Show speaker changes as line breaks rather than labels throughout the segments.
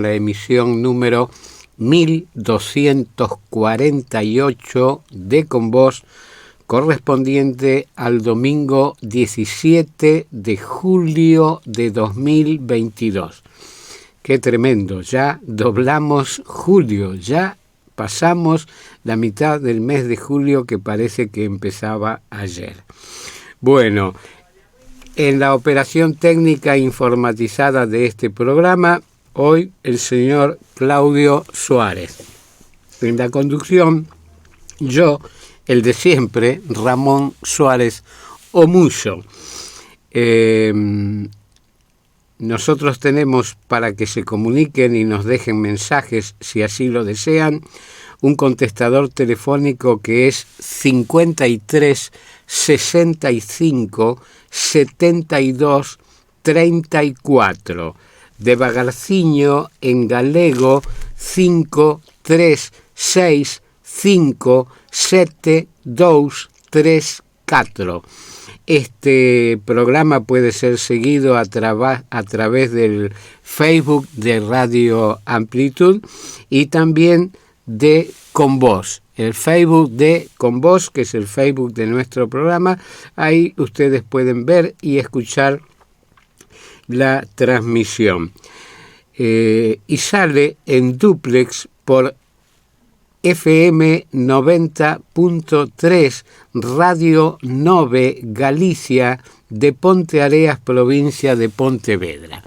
la emisión número 1248 de Con Vos, correspondiente al domingo 17 de julio de 2022. Qué tremendo, ya doblamos julio, ya pasamos la mitad del mes de julio que parece que empezaba ayer. Bueno, en la operación técnica informatizada de este programa, hoy el señor Claudio Suárez. En la conducción, yo, el de siempre, Ramón Suárez Omuyo. Nosotros tenemos, para que se comuniquen y nos dejen mensajes, si así lo desean, un contestador telefónico que es 53 65 72 34. De Bagarciño en galego 5365724. Este programa puede ser seguido a través del Facebook de Radio Amplitud y también de Con Vos. El Facebook de Con Vos, que es el Facebook de nuestro programa, ahí ustedes pueden ver y escuchar la transmisión. Y sale en dúplex por FM 90.3 Radio Nove Galicia de Ponteareas, provincia de Pontevedra.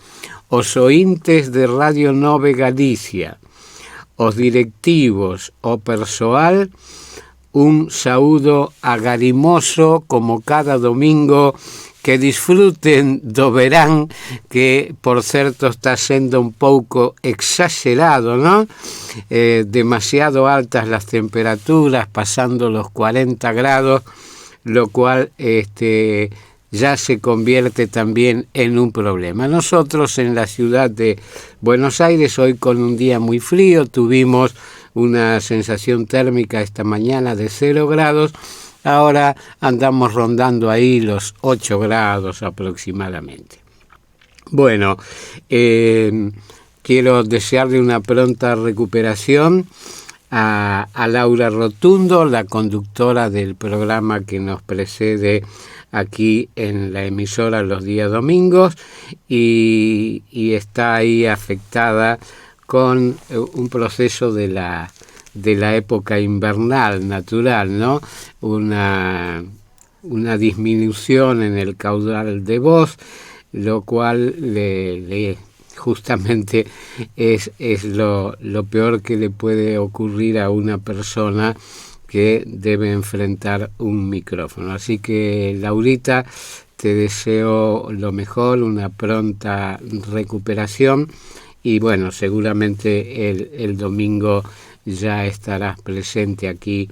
Os ointes de Radio Nove Galicia, os directivos, o persoal, un saúdo agarimoso como cada domingo. Que disfruten do verán, que por certo está sendo un pouco exagerado, ¿no? Demasiado altas las temperaturas, pasando los 40 grados, lo cual ya se convierte también en un problema. Nosotros en la ciudad de Buenos Aires, hoy con un día muy frío, tuvimos una sensación térmica esta mañana de 0 grados, ahora andamos rondando ahí los 8 grados aproximadamente. Bueno, quiero desearle una pronta recuperación a Laura Rotundo, la conductora del programa que nos precede aquí en la emisora los días domingos, y está ahí afectada con un proceso de la época invernal natural, ¿no? Una disminución en el caudal de voz, lo cual justamente es lo peor que le puede ocurrir a una persona que debe enfrentar un micrófono. Así que, Laurita, te deseo lo mejor, una pronta recuperación, y bueno, seguramente el domingo ya estarás presente aquí,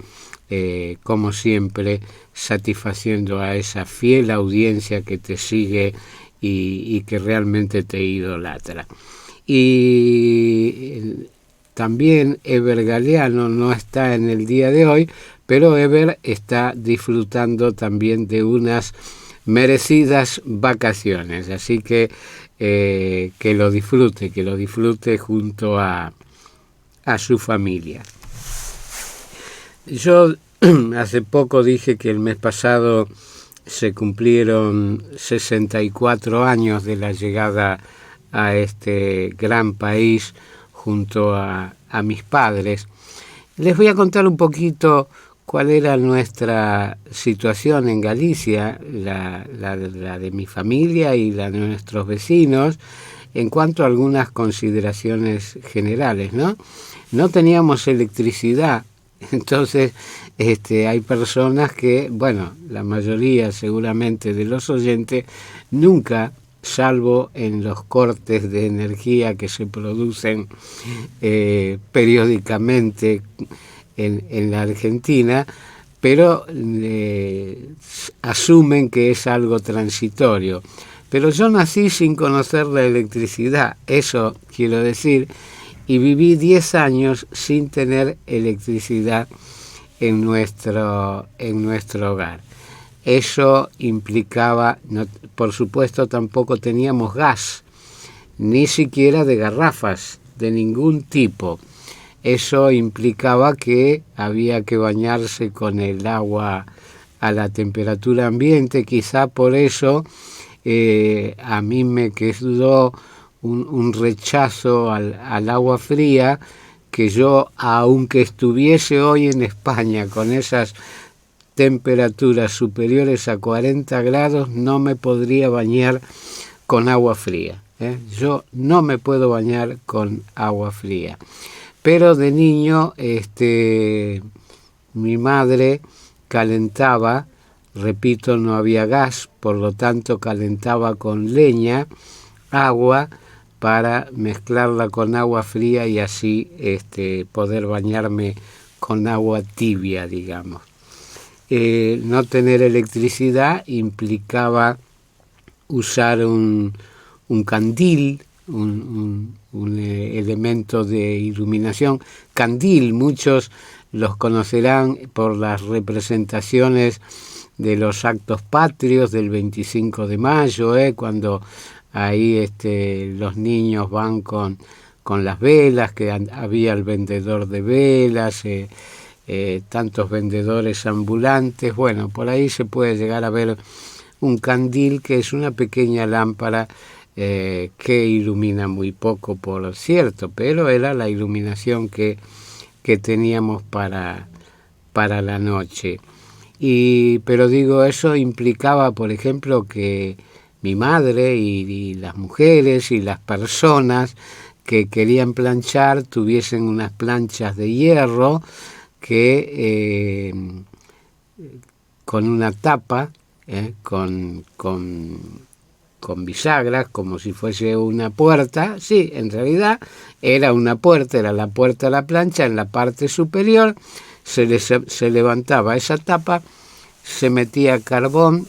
como siempre, satisfaciendo a esa fiel audiencia que te sigue y que realmente te idolatra. Y también Eber Galeano no está en el día de hoy, pero Eber está disfrutando también de unas merecidas vacaciones, así que lo disfrute junto a su familia. Yo hace poco dije que el mes pasado se cumplieron 64 años de la llegada a este gran país junto a mis padres. Les voy a contar un poquito cuál era nuestra situación en Galicia, la de mi familia y la de nuestros vecinos, en cuanto a algunas consideraciones generales, ¿no? No teníamos electricidad, entonces hay personas que, bueno, la mayoría seguramente de los oyentes, nunca, salvo en los cortes de energía que se producen periódicamente en la Argentina, pero asumen que es algo transitorio. Pero yo nací sin conocer la electricidad, eso quiero decir, y viví 10 años sin tener electricidad en nuestro hogar. Eso implicaba, por supuesto, tampoco teníamos gas, ni siquiera de garrafas, de ningún tipo. Eso implicaba que había que bañarse con el agua a la temperatura ambiente. Quizá por eso a mí me quedó un rechazo al agua fría, que yo, aunque estuviese hoy en España con esas temperaturas superiores a 40 grados, no me podría bañar con agua fría. Yo no me puedo bañar con agua fría. Pero de niño, mi madre calentaba, repito, no había gas, por lo tanto calentaba con leña, agua, para mezclarla con agua fría y así poder bañarme con agua tibia, digamos. No tener electricidad implicaba usar un candil, un elemento de iluminación. Candil, muchos los conocerán por las representaciones de los actos patrios del 25 de mayo, cuando ahí los niños van con las velas, que había el vendedor de velas, tantos vendedores ambulantes. Bueno, por ahí se puede llegar a ver un candil, que es una pequeña lámpara que ilumina muy poco, por cierto, pero era la iluminación que teníamos para la noche. Pero digo, eso implicaba, por ejemplo, que mi madre y las mujeres y las personas que querían planchar tuviesen unas planchas de hierro que con una tapa, con bisagras, como si fuese una puerta. Sí, en realidad era una puerta, era la puerta de la plancha. En la parte superior se levantaba esa tapa, se metía carbón,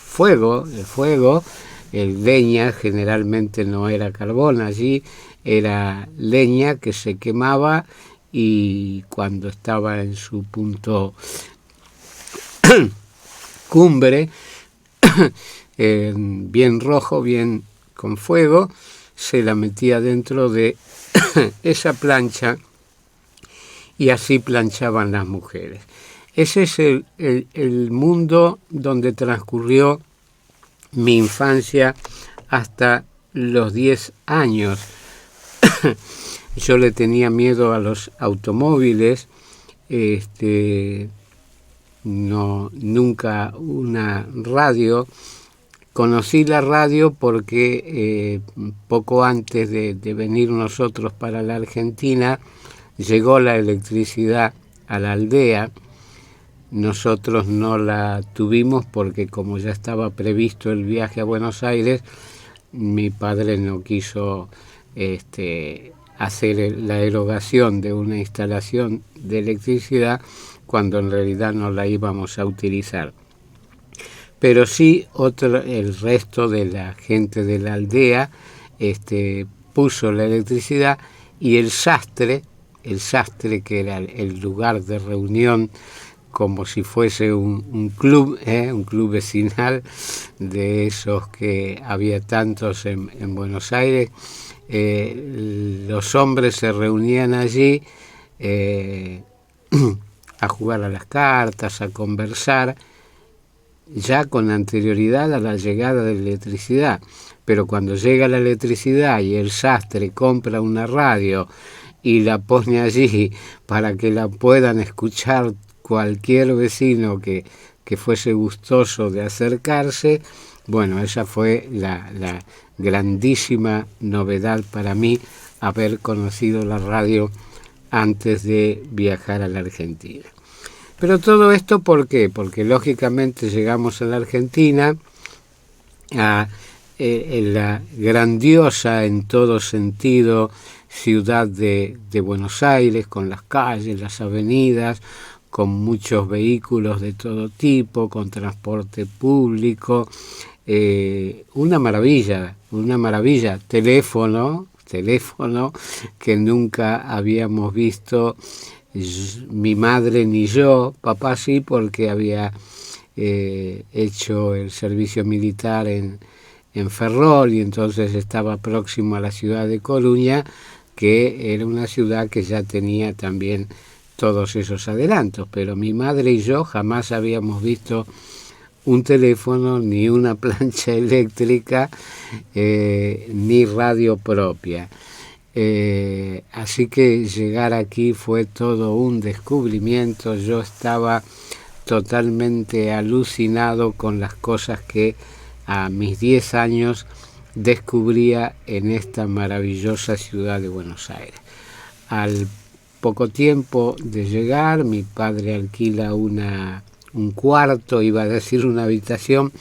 fuego, leña, generalmente no era carbón, allí era leña que se quemaba, y cuando estaba en su punto cumbre, bien rojo, bien con fuego, se la metía dentro de esa plancha, y así planchaban las mujeres. Ese es el mundo donde transcurrió mi infancia hasta los 10 años. Yo le tenía miedo a los automóviles, nunca una radio. Conocí la radio porque poco antes de venir nosotros para la Argentina, llegó la electricidad a la aldea. Nosotros no la tuvimos porque, como ya estaba previsto el viaje a Buenos Aires, mi padre no quiso hacer la erogación de una instalación de electricidad cuando en realidad no la íbamos a utilizar. Pero sí, el resto de la gente de la aldea puso la electricidad, y el sastre, que era el lugar de reunión, como si fuese un club vecinal, de esos que había tantos en Buenos Aires. Los hombres se reunían allí a jugar a las cartas, a conversar, ya con anterioridad a la llegada de la electricidad. Pero cuando llega la electricidad y el sastre compra una radio y la pone allí para que la puedan escuchar cualquier vecino que fuese gustoso de acercarse, bueno, esa fue la grandísima novedad para mí, haber conocido la radio antes de viajar a la Argentina. Pero todo esto, ¿por qué? Porque lógicamente llegamos a la Argentina, en la grandiosa, en todo sentido, ciudad de Buenos Aires, con las calles, las avenidas, con muchos vehículos de todo tipo, con transporte público, una maravilla, teléfono que nunca habíamos visto, mi madre ni yo. Papá sí, porque había hecho el servicio militar en en Ferrol, y entonces estaba próximo a la ciudad de Coruña, que era una ciudad que ya tenía también todos esos adelantos, pero mi madre y yo jamás habíamos visto un teléfono, ni una plancha eléctrica, ni radio propia. Así que llegar aquí fue todo un descubrimiento. Yo estaba totalmente alucinado con las cosas que a mis 10 años descubría en esta maravillosa ciudad de Buenos Aires. Al poco tiempo de llegar, mi padre alquila un cuarto, iba a decir una habitación,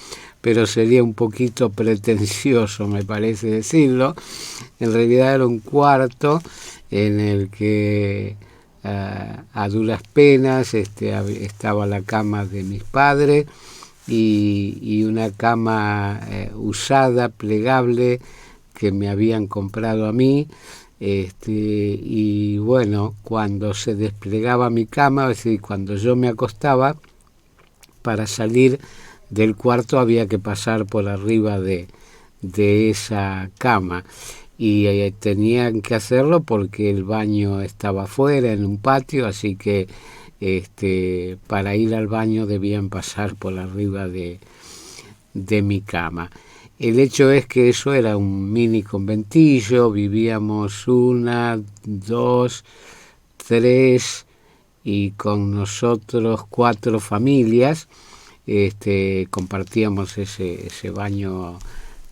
pero sería un poquito pretencioso, me parece decirlo. En realidad era un cuarto en el que a duras penas estaba la cama de mis padres y una cama usada, plegable, que me habían comprado a mí. Y bueno, cuando se desplegaba mi cama, es decir, cuando yo me acostaba, para salir del cuarto había que pasar por arriba de esa cama, y tenían que hacerlo porque el baño estaba afuera en un patio, así que para ir al baño debían pasar por arriba de mi cama. El hecho es que eso era un mini conventillo, vivíamos 1, 2, 3 y con nosotros 4 familias. Compartíamos ese baño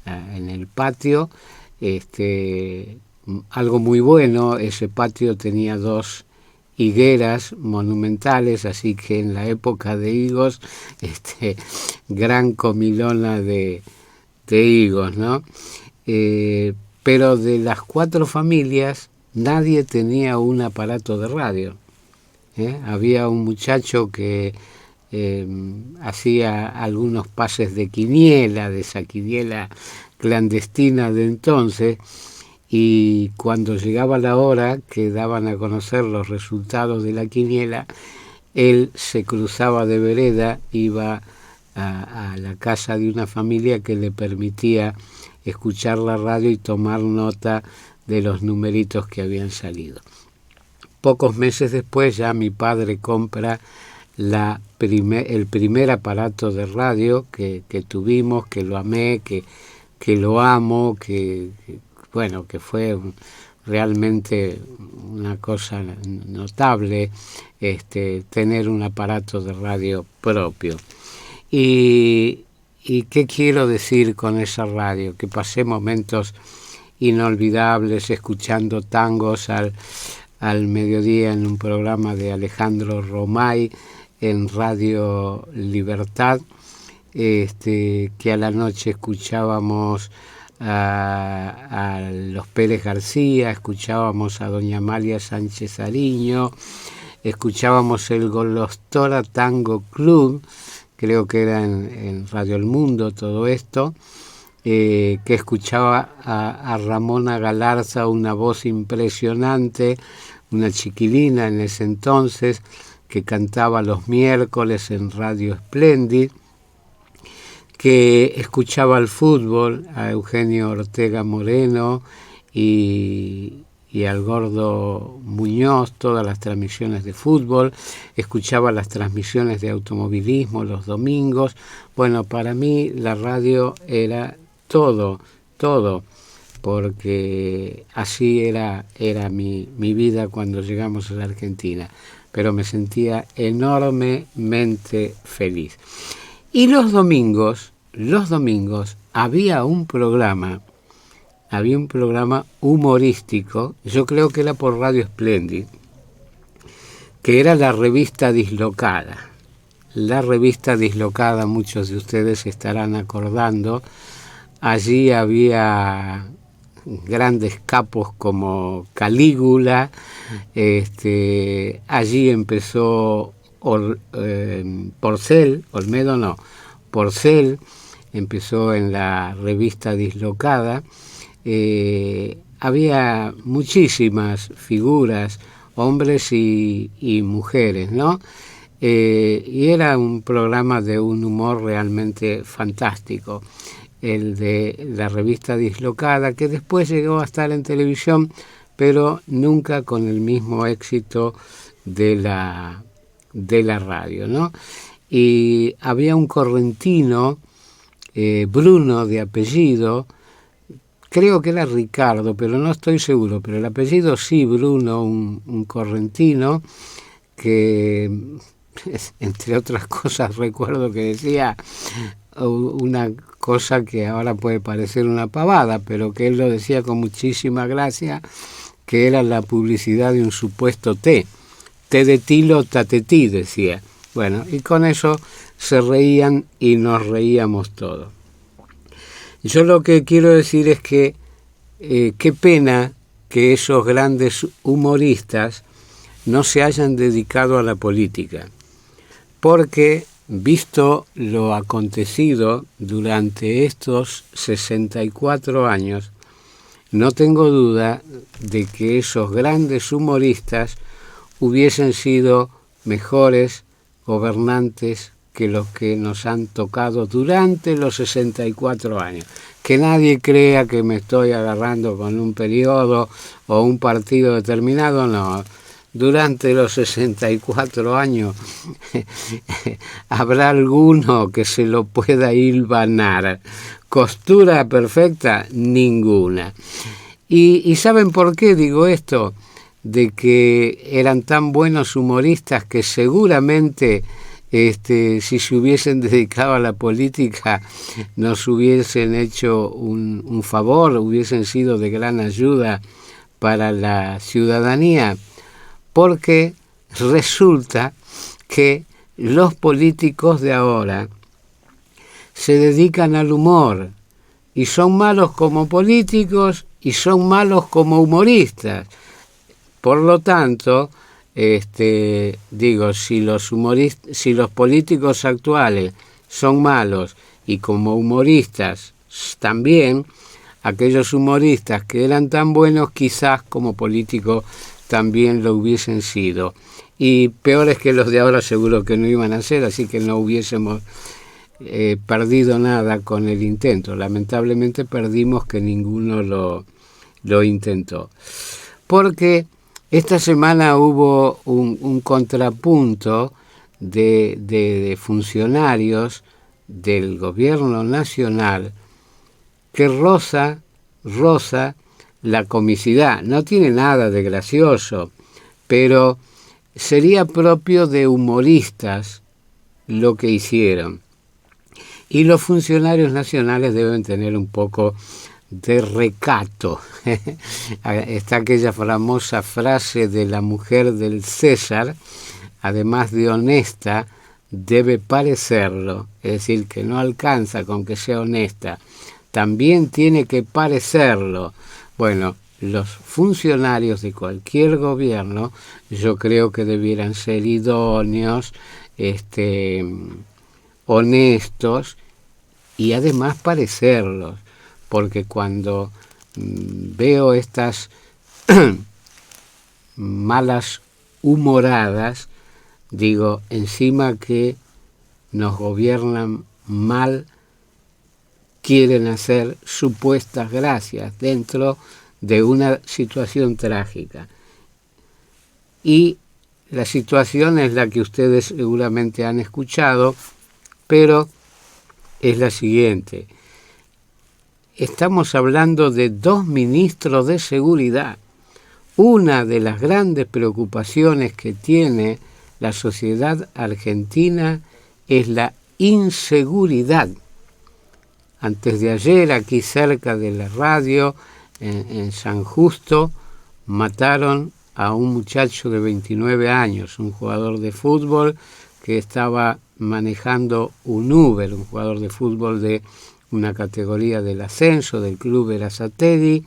en el patio. Algo muy bueno, ese patio tenía 2 higueras monumentales, así que en la época de higos, gran comilona de higos, ¿no? Pero de las 4 familias nadie tenía un aparato de radio. Había un muchacho que hacía algunos pases de quiniela, de esa quiniela clandestina de entonces, y cuando llegaba la hora que daban a conocer los resultados de la quiniela, él se cruzaba de vereda, iba a la casa de una familia que le permitía escuchar la radio y tomar nota de los numeritos que habían salido. Pocos meses después ya mi padre compra el primer aparato de radio que tuvimos, que lo amé, que lo amo, que fue realmente una cosa notable, tener un aparato de radio propio. ¿Y qué quiero decir con esa radio? Que pasé momentos inolvidables escuchando tangos al mediodía en un programa de Alejandro Romay en Radio Libertad, que a la noche escuchábamos a los Pérez García, escuchábamos a doña Amalia Sánchez Ariño, escuchábamos el Golostora Tango Club, creo que era en Radio El Mundo todo esto, que escuchaba a Ramona Galarza, una voz impresionante, una chiquilina en ese entonces, que cantaba los miércoles en Radio Splendid, que escuchaba el fútbol, a Eugenio Ortega Moreno y al Gordo Muñoz, todas las transmisiones de fútbol, escuchaba las transmisiones de automovilismo los domingos. Bueno, para mí la radio era todo, porque así era mi vida cuando llegamos a la Argentina, pero me sentía enormemente feliz. Y los domingos había un programa humorístico, yo creo que era por Radio Splendid, que era la revista Dislocada. La revista Dislocada, muchos de ustedes se estarán acordando, allí había grandes capos como Calígula, allí empezó Porcel, Olmedo no, Porcel empezó en la revista Dislocada. Había muchísimas figuras, hombres y mujeres, ¿no? Y era un programa de un humor realmente fantástico. el de la revista Dislocada, que después llegó a estar en televisión, pero nunca con el mismo éxito de la radio, ¿no? Y había un correntino, Bruno de apellido, creo que era Ricardo, pero no estoy seguro, pero el apellido sí, Bruno, un correntino, que entre otras cosas recuerdo que decía una cosa que ahora puede parecer una pavada, pero que él lo decía con muchísima gracia, que era la publicidad de un supuesto té de tilo tatetí, decía. Bueno, y con eso se reían y nos reíamos todos. Yo lo que quiero decir es que qué pena que esos grandes humoristas no se hayan dedicado a la política, porque visto lo acontecido durante estos 64 años, no tengo duda de que esos grandes humoristas hubiesen sido mejores gobernantes que los que nos han tocado durante los 64 años. Que nadie crea que me estoy agarrando con un periodo o un partido determinado, no. Durante los 64 años habrá alguno que se lo pueda hilvanar. Costura perfecta, ninguna. ¿Y saben por qué digo esto? De que eran tan buenos humoristas que seguramente si se hubiesen dedicado a la política nos hubiesen hecho un favor, hubiesen sido de gran ayuda para la ciudadanía, porque resulta que los políticos de ahora se dedican al humor y son malos como políticos y son malos como humoristas. Por lo tanto, digo, si los políticos actuales son malos y como humoristas también, aquellos humoristas que eran tan buenos quizás como políticos también lo hubiesen sido. Y peores que los de ahora seguro que no iban a ser, así que no hubiésemos perdido nada con el intento. Lamentablemente perdimos que ninguno lo intentó. Porque esta semana hubo un contrapunto de funcionarios del gobierno nacional que roza la comicidad. No tiene nada de gracioso, pero sería propio de humoristas lo que hicieron. Y los funcionarios nacionales deben tener un poco de recato. Está aquella famosa frase de la mujer del César, además de honesta, debe parecerlo, es decir, que no alcanza con que sea honesta, también tiene que parecerlo. Bueno, los funcionarios de cualquier gobierno yo creo que debieran ser idóneos, honestos y además parecerlos, porque cuando veo estas malas humoradas, digo, encima que nos gobiernan mal, quieren hacer supuestas gracias dentro de una situación trágica. Y la situación es la que ustedes seguramente han escuchado, pero es la siguiente. Estamos hablando de 2 ministros de seguridad. Una de las grandes preocupaciones que tiene la sociedad argentina es la inseguridad. Antes de ayer, aquí cerca de la radio, en San Justo, mataron a un muchacho de 29 años, un jugador de fútbol que estaba manejando un Uber, un jugador de fútbol de una categoría del ascenso del club Berazategui,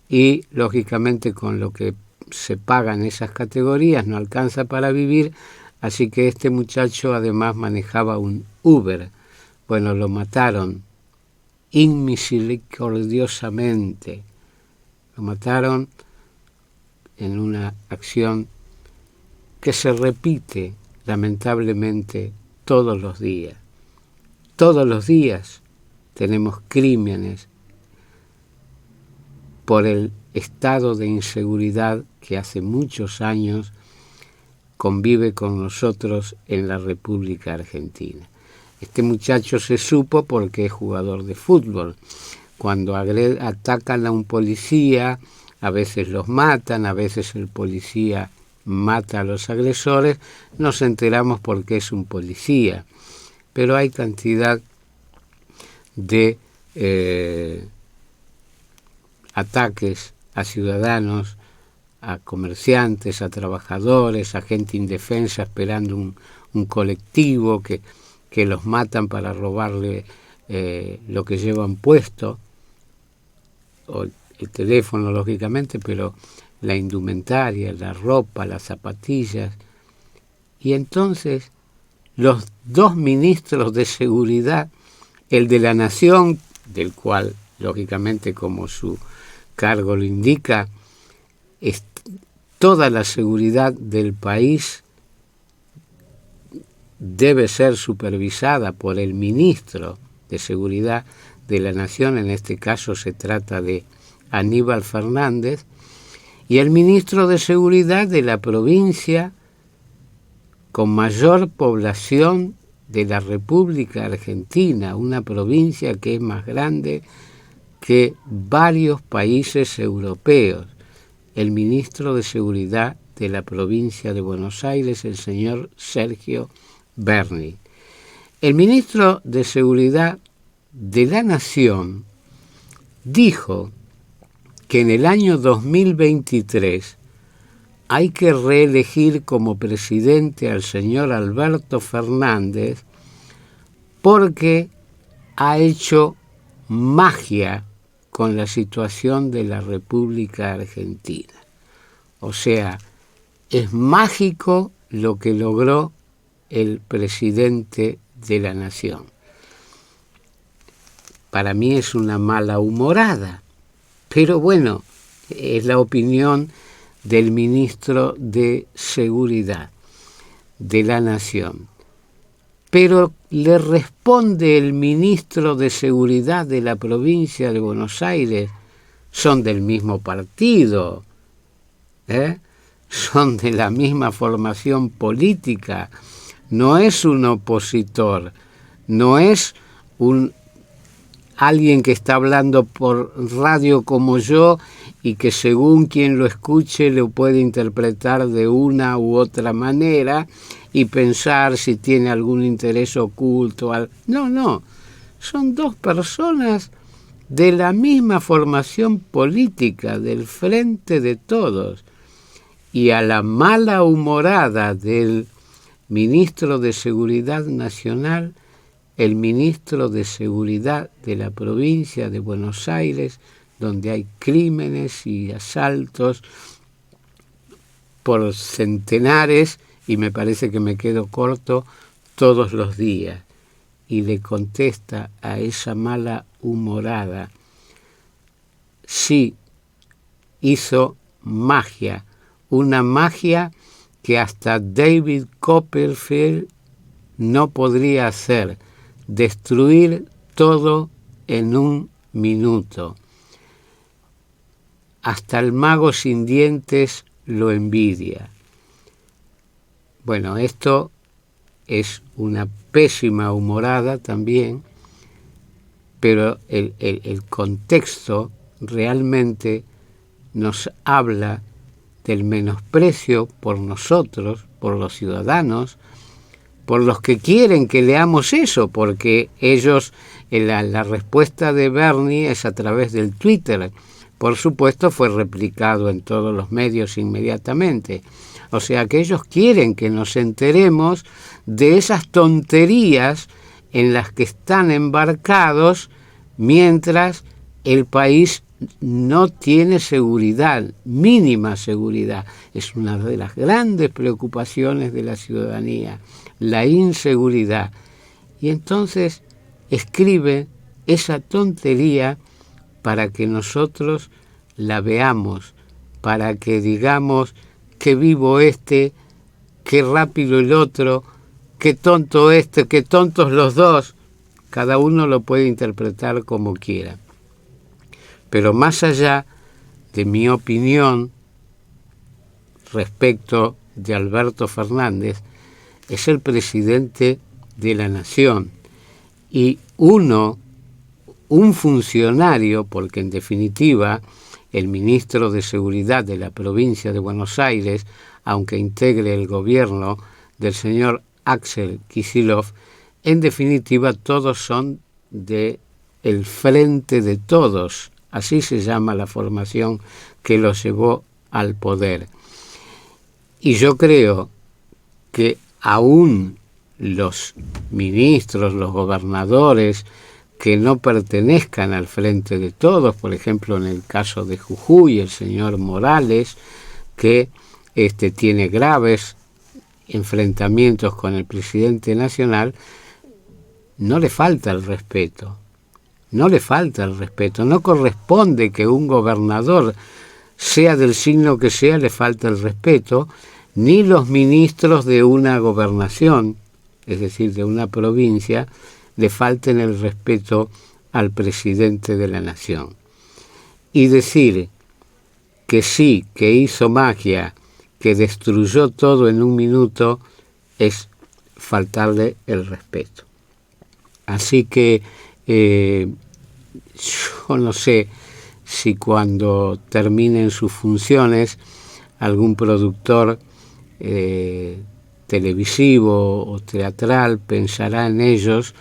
y lógicamente con lo que se pagan esas categorías no alcanza para vivir, así que este muchacho además manejaba un Uber. Bueno, lo mataron inmisericordiosamente, lo mataron en una acción que se repite lamentablemente todos los días. Todos los días tenemos crímenes por el estado de inseguridad que hace muchos años convive con nosotros en la República Argentina. Este muchacho se supo porque es jugador de fútbol. Cuando atacan a un policía, a veces los matan, a veces el policía mata a los agresores, nos enteramos porque es un policía. Pero hay cantidad de ataques a ciudadanos, a comerciantes, a trabajadores, a gente indefensa esperando un colectivo que los matan para robarle lo que llevan puesto, o el teléfono lógicamente, pero la indumentaria, la ropa, las zapatillas. Y entonces los dos ministros de seguridad, el de la Nación, del cual lógicamente como su cargo lo indica, toda la seguridad del país debe ser supervisada por el ministro de Seguridad de la Nación, en este caso se trata de Aníbal Fernández, y el ministro de Seguridad de la provincia con mayor población de la República Argentina, una provincia que es más grande que varios países europeos. El ministro de Seguridad de la provincia de Buenos Aires, el señor Sergio Berni. El ministro de Seguridad de la Nación dijo que en el año 2023 hay que reelegir como presidente al señor Alberto Fernández porque ha hecho magia con la situación de la República Argentina. O sea, es mágico lo que logró el presidente de la Nación. Para mí es una mala humorada, pero bueno, es la opinión del ministro de Seguridad de la Nación. Pero le responde el ministro de Seguridad de la provincia de Buenos Aires, son del mismo partido, son de la misma formación política, no es un opositor, no es alguien que está hablando por radio como yo y que según quien lo escuche lo puede interpretar de una u otra manera y pensar si tiene algún interés oculto. No, son dos personas de la misma formación política, del Frente de Todos. Y a la mala humorada del ministro de Seguridad Nacional, el ministro de Seguridad de la provincia de Buenos Aires, donde hay crímenes y asaltos por centenares, y me parece que me quedo corto, todos los días. Y le contesta a esa mala humorada, sí, hizo magia, una magia que hasta David Copperfield no podría hacer, destruir todo en un minuto. Hasta el mago sin dientes lo envidia. Bueno, esto es una pésima humorada también, pero el contexto realmente nos habla del menosprecio por nosotros, por los ciudadanos, por los que quieren que leamos eso, porque ellos, la respuesta de Berni es a través del Twitter. Por supuesto, fue replicado en todos los medios inmediatamente. O sea que ellos quieren que nos enteremos de esas tonterías en las que están embarcados mientras el país no tiene seguridad, mínima seguridad. Es una de las grandes preocupaciones de la ciudadanía, la inseguridad. Y entonces escribe esa tontería para que nosotros la veamos, para que digamos qué vivo este, qué rápido el otro, qué tonto este, qué tontos los dos. cada uno lo puede interpretar como quiera. Pero más allá de mi opinión respecto de Alberto Fernández, es el presidente de la nación y un funcionario, porque en definitiva el ministro de Seguridad de la provincia de Buenos Aires, aunque integre el gobierno del señor Axel Kicillof, en definitiva todos son de el Frente de Todos, así se llama la formación que los llevó al poder. Y yo creo que aún los ministros, los gobernadores que no pertenezcan al Frente de Todos, por ejemplo en el caso de Jujuy, el señor Morales, que tiene graves enfrentamientos con el presidente nacional, no le falta el respeto. No le falta el respeto. No corresponde que un gobernador, sea del signo que sea, le falta el respeto, ni los ministros de una gobernación, es decir, de una provincia, le falten el respeto al presidente de la nación. Y decir que sí, que hizo magia, que destruyó todo en un minuto, es faltarle el respeto. Así que yo no sé si cuando terminen sus funciones algún productor televisivo o teatral pensará en ellos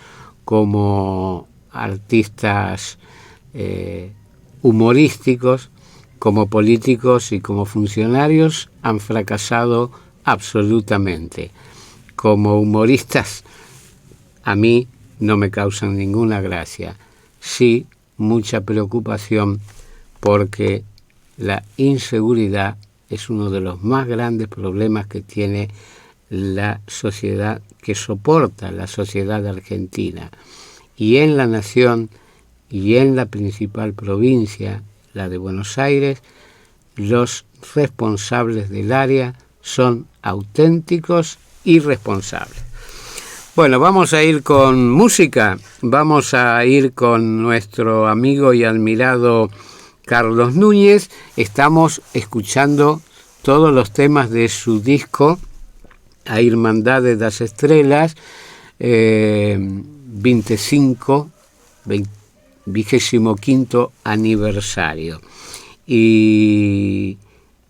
como artistas humorísticos, como políticos y como funcionarios han fracasado absolutamente. Como humoristas a mí no me causan ninguna gracia, sí mucha preocupación, porque la inseguridad es uno de los más grandes problemas que tiene la sociedad, que soporta la sociedad argentina. Y en la nación y en la principal provincia, la de Buenos Aires, los responsables del área son auténticos y responsables. Bueno, vamos a ir con música, vamos a ir con nuestro amigo y admirado Carlos Núñez. Estamos escuchando todos los temas de su disco A Irmandade das Estrelas, 25 aniversario. Y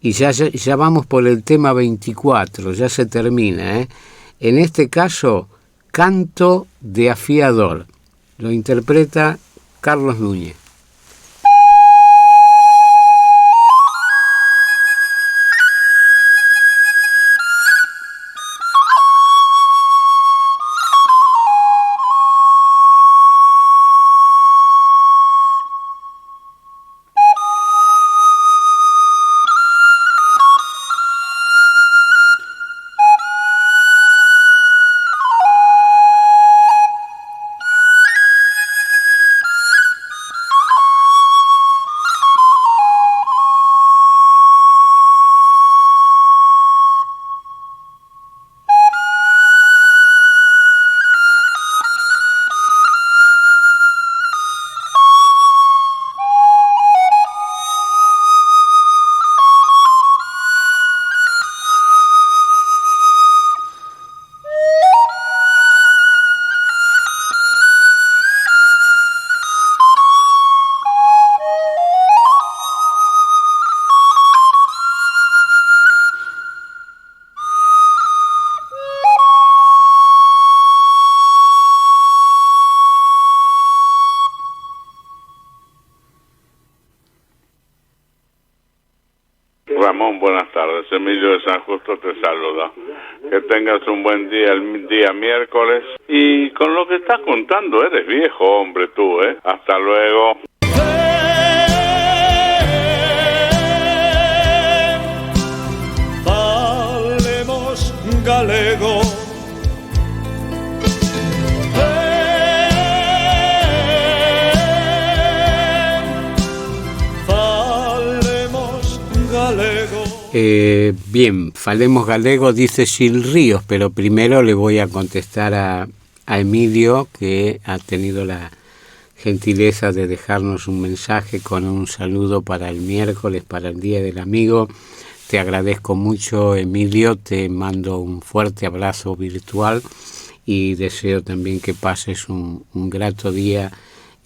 ya vamos por el tema 24, ya se termina, ¿eh? En este caso, Canto de Afiador, lo interpreta Carlos Núñez.
Ramón, buenas tardes. Emilio de San Justo te saluda. Que tengas un buen día el día miércoles. Y con lo que estás contando, eres viejo, hombre, tú, ¿eh? Hasta luego.
Falemos galego.
Bien, falemos galego, dice Gil Ríos, pero primero le voy a contestar a a Emilio, que ha tenido la gentileza de dejarnos un mensaje con un saludo para el miércoles, para el Día del Amigo. Te agradezco mucho, Emilio, te mando un fuerte abrazo virtual y deseo también que pases un grato día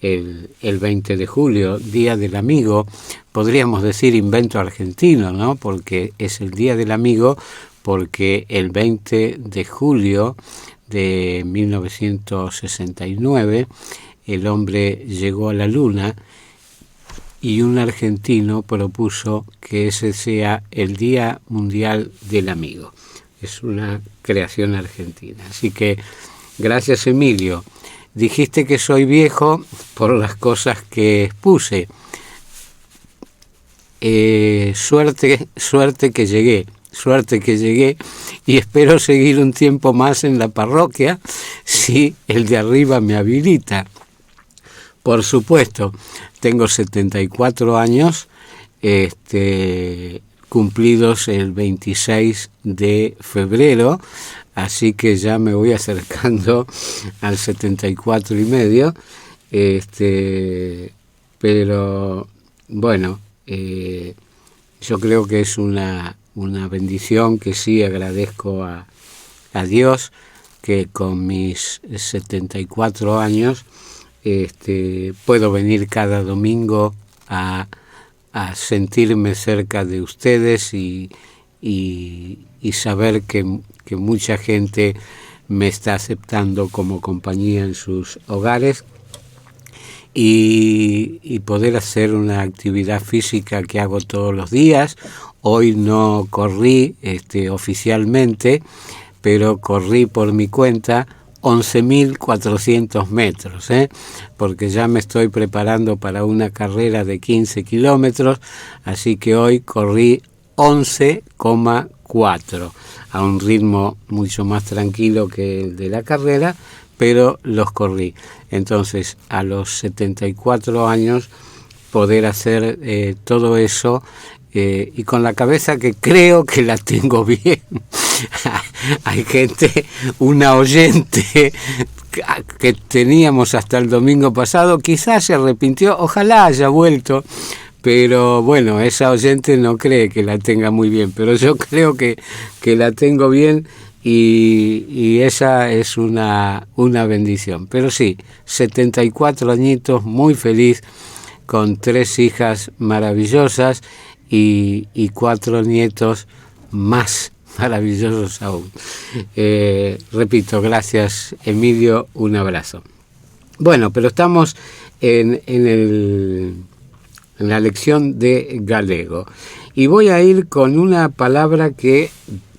el 20 de julio, Día del Amigo. Podríamos decir invento argentino, ¿no? Porque es el Día del Amigo, porque el 20 de julio de 1969 el hombre llegó a la Luna y un argentino propuso que ese sea el Día Mundial del Amigo. Es una creación argentina. Así que gracias, Emilio. Dijiste que soy viejo por las cosas que expuse. Suerte que llegué y espero seguir un tiempo más en la parroquia si el de arriba me habilita. Por supuesto, tengo 74 años, cumplidos el 26 de febrero, así que ya me voy acercando al 74 y medio, pero bueno, yo creo que es una bendición que sí agradezco a Dios, que con mis 74 años puedo venir cada domingo a sentirme cerca de ustedes y saber que mucha gente me está aceptando como compañía en sus hogares y poder hacer una actividad física que hago todos los días. Hoy no corrí oficialmente, pero corrí por mi cuenta 11.400 metros, porque ya me estoy preparando para una carrera de 15 kilómetros, así que hoy corrí 11,4, a un ritmo mucho más tranquilo que el de la carrera, pero los corrí. Entonces, a los 74 años, poder hacer todo eso, y con la cabeza que creo que la tengo bien. Hay gente, una oyente que teníamos hasta el domingo pasado, quizás se arrepintió, ojalá haya vuelto, pero bueno, esa oyente no cree que la tenga muy bien, pero yo creo que la tengo bien y esa es una bendición. Pero sí, 74 añitos, muy feliz, con 3 hijas maravillosas y 4 nietos más maravillosos aún. Repito, gracias, Emilio, un abrazo. Bueno, pero estamos en la lección de galego y voy a ir con una palabra que,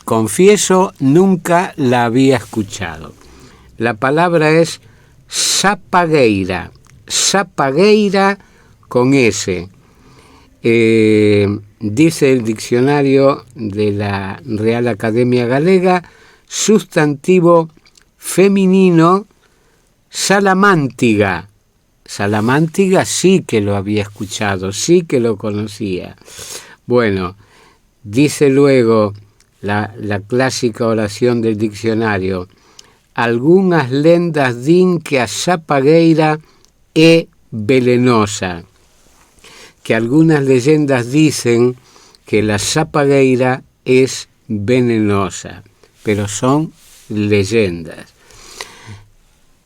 confieso, nunca la había escuchado. La palabra es sapagueira con S. Dice el diccionario de la Real Academia Galega, sustantivo femenino, salamántiga. Salamántiga sí que lo había escuchado, sí que lo conocía. Bueno, dice luego la clásica oración del diccionario, algunas lendas din que a sapagueira é venenosa. Que algunas leyendas dicen que la sapagueira es venenosa, pero son leyendas.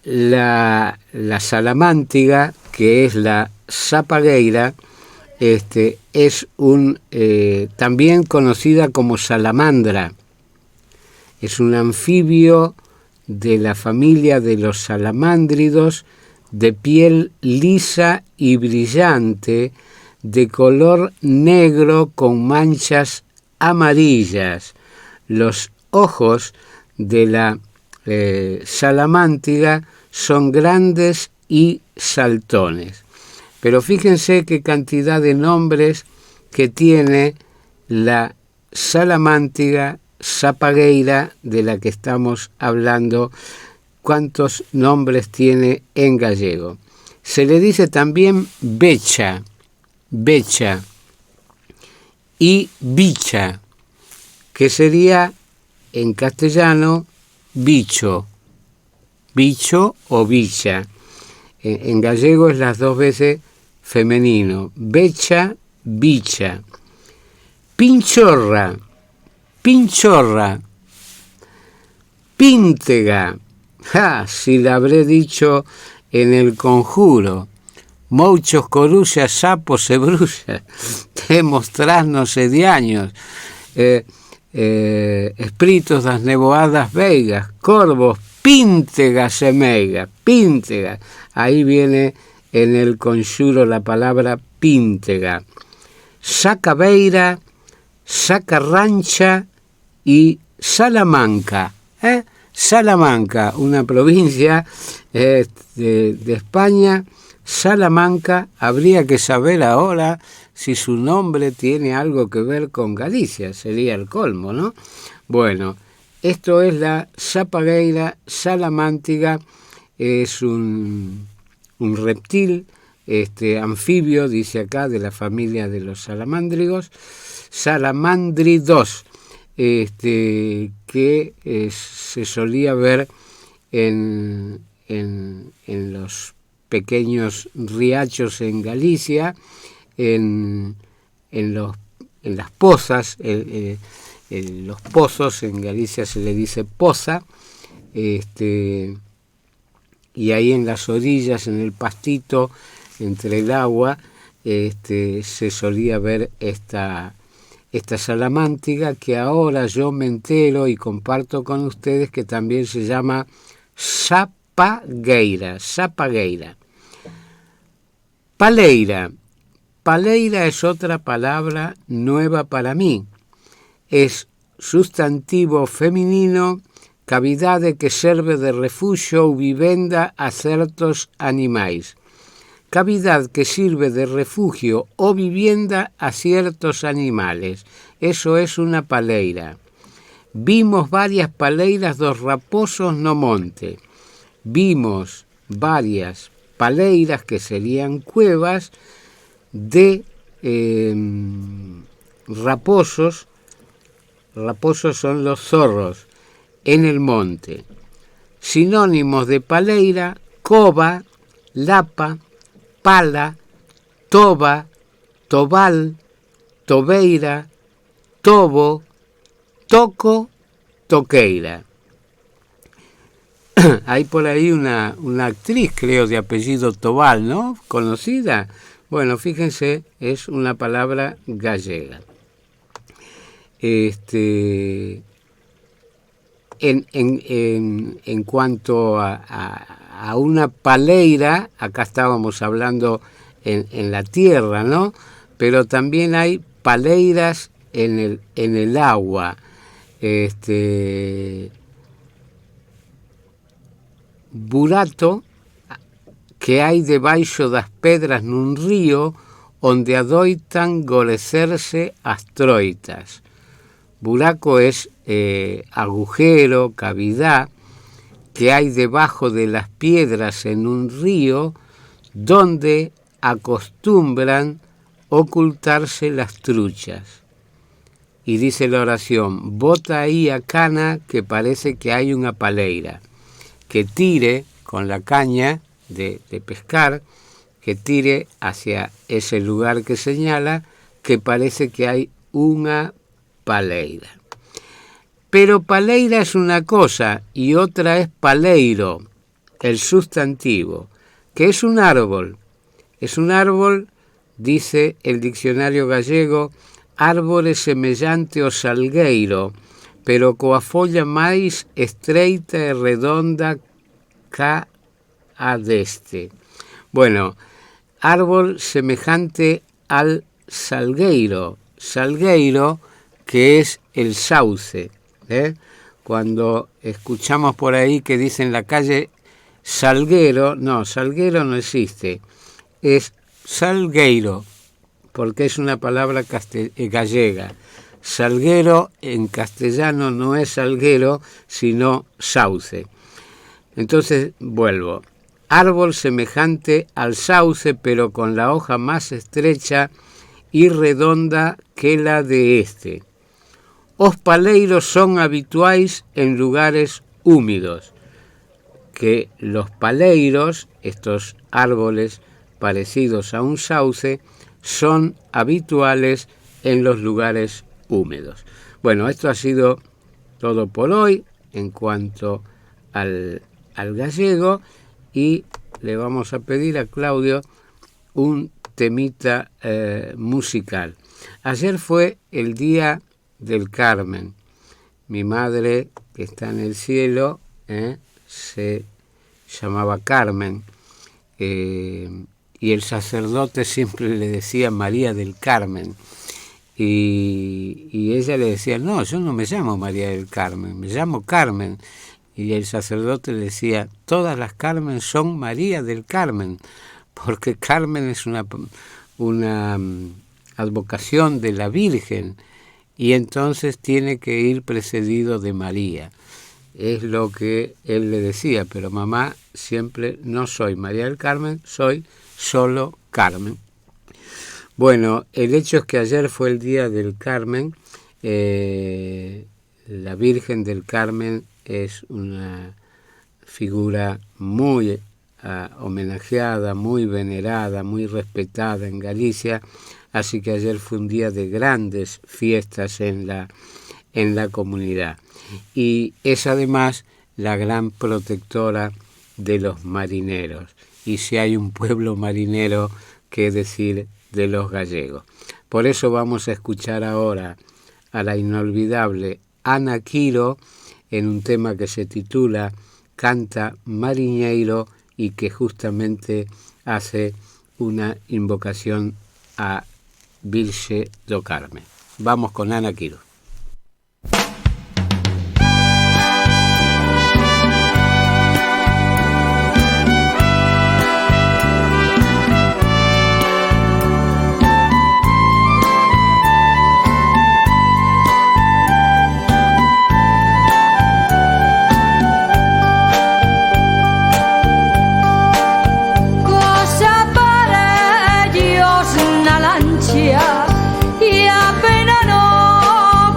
La salamántiga, que es la sapagueira, es también conocida como salamandra. Es un anfibio de la familia de los salamándridos, de piel lisa y brillante, de color negro con manchas amarillas. Los ojos de la salamántiga son grandes y saltones. Pero fíjense qué cantidad de nombres que tiene la salamántiga sapagueira de la que estamos hablando. ¿Cuántos nombres tiene en gallego? Se le dice también becha y bicha, que sería en castellano bicho. bicho o bicha. En gallego es las dos veces femenino, becha, bicha. Pinchorra, pinchorra. Píntega, si la habré dicho en el conjuro. Muchos corullas, sapos e bruxas, demostrarnos de años. Espíritus das nevoadas veigas, corvos, píntegas e meigas, píntega. Ahí viene en el conjuro la palabra píntega. Sacabeira, Sacarrancha y Salamanca. Salamanca, una provincia de España. Salamanca, habría que saber ahora si su nombre tiene algo que ver con Galicia, sería el colmo, ¿no? Bueno, esto es la sapagueira salamántiga, es un reptil anfibio, dice acá, de la familia de los salamándrigos, salamandridos, que se solía ver en los pequeños riachos en Galicia, en las pozas, los pozos, en Galicia se le dice poza, y ahí en las orillas, en el pastito, entre el agua, se solía ver esta salamántiga, que ahora yo me entero y comparto con ustedes que también se llama sapagueira. Paleira. Paleira es otra palabra nueva para mí. Es sustantivo femenino, cavidade que serve de refugio ou vivenda a certos animais. Cavidad que sirve de refugio o vivienda a ciertos animales. Eso es una paleira. Vimos varias paleiras dos raposos no monte. Vimos varias paleiras, que serían cuevas, de raposos. Raposos son los zorros, en el monte. Sinónimos de paleira: cova, lapa, pala, toba, tobal, tobeira, tobo, toco, toqueira. Hay por ahí una actriz, creo, de apellido Tobal, ¿no? Conocida. Bueno, fíjense, es una palabra gallega. En cuanto a una paleira, acá estábamos hablando en la tierra, ¿no? Pero también hay paleiras en el agua. Burato que hai debaixo das pedras nun río onde adoitan gorecerse as troitas. Buraco es agujero, cavidad que hay debajo de las piedras en un río donde acostumbran ocultarse las truchas. Y dice la oración: bota ahí a cana que parece que hay una paleira. Que tire con la caña de pescar, que tire hacia ese lugar que señala, que parece que hay una paleira. Pero paleira es una cosa y otra es paleiro, el sustantivo, que es un árbol. Es un árbol, dice el diccionario gallego, árbore semellante ao salgueiro, pero coa folla máis estreita e redonda ca a deste. Bueno, árbol semejante al salgueiro. Salgueiro, que es el sauce. Cuando escuchamos por ahí que dicen en la calle salguero, no, salguero no existe. Es salgueiro, porque es una palabra gallega. Salguero en castellano no es salguero, sino sauce. Entonces, vuelvo. Árbol semejante al sauce, pero con la hoja más estrecha y redonda que la de este. Os paleiros son habituais en lugares húmedos. que los paleiros, estos árboles parecidos a un sauce, son habituales en los lugares húmedos. Bueno, esto ha sido todo por hoy en cuanto al gallego, y le vamos a pedir a Claudio un temita musical. Ayer fue el Día del Carmen. Mi madre, que está en el cielo, se llamaba Carmen, y el sacerdote siempre le decía María del Carmen, y ella le decía, no, yo no me llamo María del Carmen, me llamo Carmen, y el sacerdote le decía, todas las Carmen son María del Carmen, porque Carmen es una advocación de la Virgen, y entonces tiene que ir precedido de María. Es lo que él le decía, pero mamá siempre, no soy María del Carmen, soy solo Carmen. Bueno, el hecho es que ayer fue el Día del Carmen. La Virgen del Carmen es una figura muy homenajeada, muy venerada, muy respetada en Galicia, así que ayer fue un día de grandes fiestas en la comunidad. Y es además la gran protectora de los marineros. Y si hay un pueblo marinero, qué decir de los gallegos. Por eso vamos a escuchar ahora a la inolvidable Ana Quiro en un tema que se titula Canta Mariñeiro, y que justamente hace una invocación a Virxe do Carmen. Vamos con Ana Quiro.
Y apenas no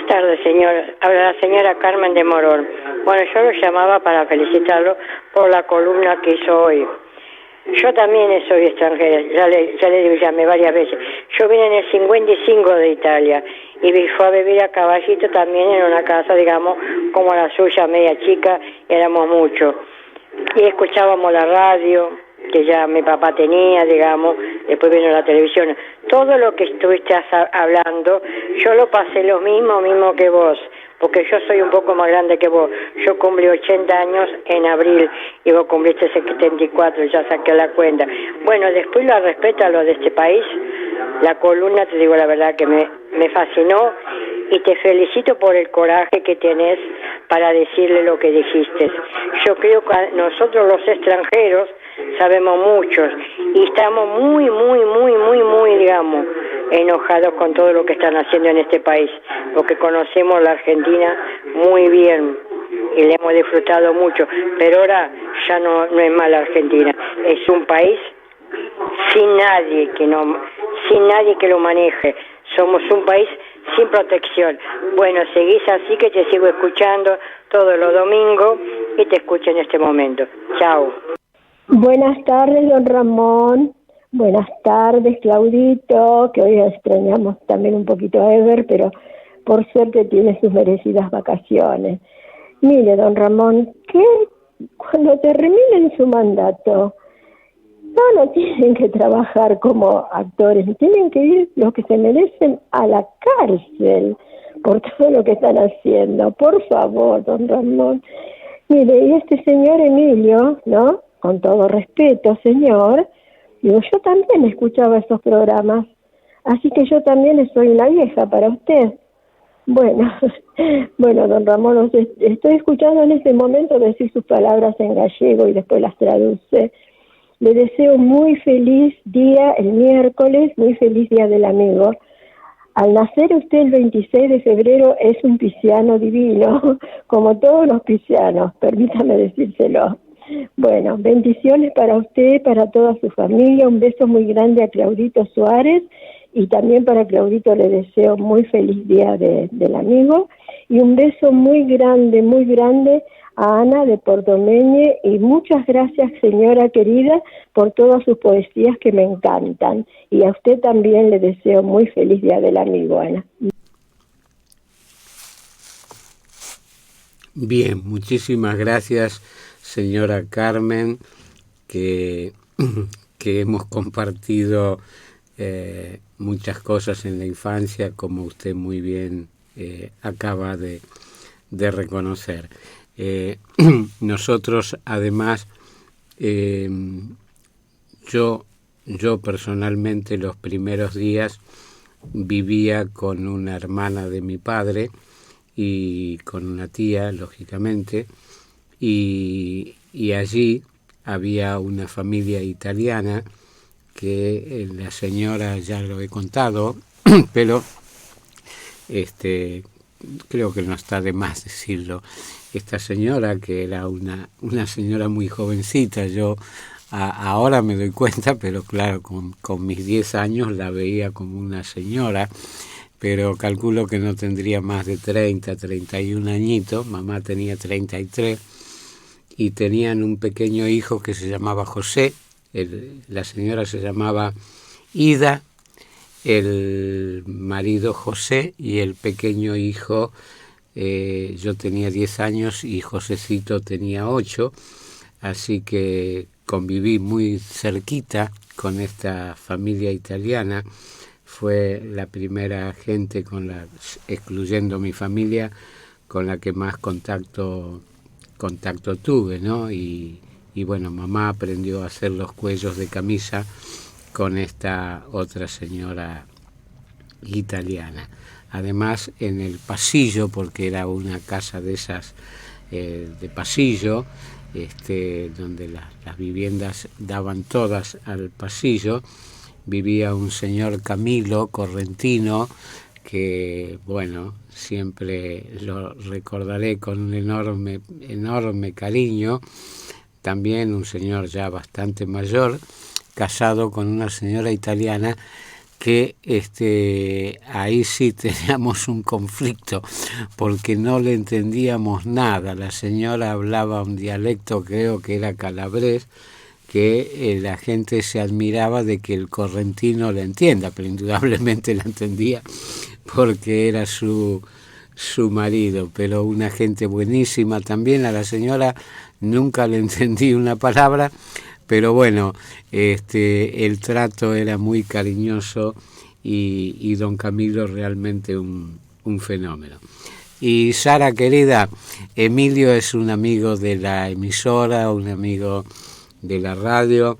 tardes, señor. Habla la señora Carmen de Morón. Bueno, yo lo llamaba para felicitarlo por la columna que hizo hoy. Yo también soy extranjera, ya le llamé varias veces. Yo vine en el 55 de Italia y fui a vivir a Caballito también en una casa, digamos, como la suya, media chica, éramos muchos. Y escuchábamos la radio, que ya mi papá tenía, digamos, después vino la televisión. Todo lo que estuviste hablando, yo lo pasé lo mismo que vos, porque yo soy un poco más grande que vos. Yo cumplí 80 años en abril y vos cumpliste 74, ya saqué la cuenta. Bueno, después lo respeto a lo de este país. La columna, te digo la verdad, que me fascinó y te felicito por el coraje que tenés para decirle lo que dijiste. Yo creo que nosotros los extranjeros sabemos muchos y estamos muy, digamos, enojados con todo lo que están haciendo en este país, porque conocemos la Argentina muy bien y le hemos disfrutado mucho, pero ahora ya no es más la Argentina, es un país sin nadie que lo maneje. Somos un país sin protección. Bueno, seguís así, que te sigo escuchando todos los domingos y te escucho en este momento. Chao.
Buenas tardes, don Ramón. Buenas tardes, Claudito, que hoy extrañamos también un poquito a Ever, pero por suerte tiene sus merecidas vacaciones. Mire, don Ramón, que cuando terminen su mandato, no tienen que trabajar como actores, tienen que ir los que se merecen a la cárcel por todo lo que están haciendo. Por favor, don Ramón. Mire, y este señor Emilio, ¿no? Con todo respeto, señor, digo, yo también escuchaba esos programas, así que yo también soy una vieja para usted. Bueno, don Ramón, estoy escuchando en este momento decir sus palabras en gallego y después las traduce. Le deseo muy feliz día el miércoles, muy feliz día del amigo. Al nacer usted el 26 de febrero es un pisciano divino, como todos los piscianos, permítame decírselo. Bueno, bendiciones para usted, para toda su familia, un beso muy grande a Claudito Suárez y también para Claudito le deseo muy feliz día del amigo y un beso muy grande a Ana de Portomeñe y muchas gracias, señora querida, por todas sus poesías que me encantan y a usted también le deseo muy feliz día del amigo, Ana.
Bien, muchísimas gracias, señora Carmen, que hemos compartido muchas cosas en la infancia, como usted muy bien acaba de reconocer. Nosotros, además, yo personalmente los primeros días vivía con una hermana de mi padre y con una tía, lógicamente, y allí había una familia italiana que la señora, ya lo he contado, pero creo que no está de más decirlo. Esta señora, que era una señora muy jovencita, yo ahora me doy cuenta, pero claro, con mis 10 años la veía como una señora, pero calculo que no tendría más de 31 añitos, mamá tenía 33, y tenían un pequeño hijo que se llamaba José, la señora se llamaba Ida, el marido José y el pequeño hijo, yo tenía 10 años y Josecito tenía 8, así que conviví muy cerquita con esta familia italiana. Fue la primera gente excluyendo mi familia, con la que más contacto tuve, ¿no? Y bueno, mamá aprendió a hacer los cuellos de camisa con esta otra señora italiana. Además, en el pasillo, porque era una casa de esas de pasillo, donde las viviendas daban todas al pasillo, vivía un señor Camilo Correntino, que, bueno, siempre lo recordaré con un enorme cariño. También un señor ya bastante mayor, casado con una señora italiana que ahí sí teníamos un conflicto porque no le entendíamos nada. La señora hablaba un dialecto, creo que era calabrés, que la gente se admiraba de que el correntino le entienda, pero indudablemente la entendía porque era su marido, pero una gente buenísima también. A la señora nunca le entendí una palabra, pero bueno, el trato era muy cariñoso y don Camilo realmente un fenómeno. Y Sara, querida, Emilio es un amigo de la emisora, un amigo de la radio,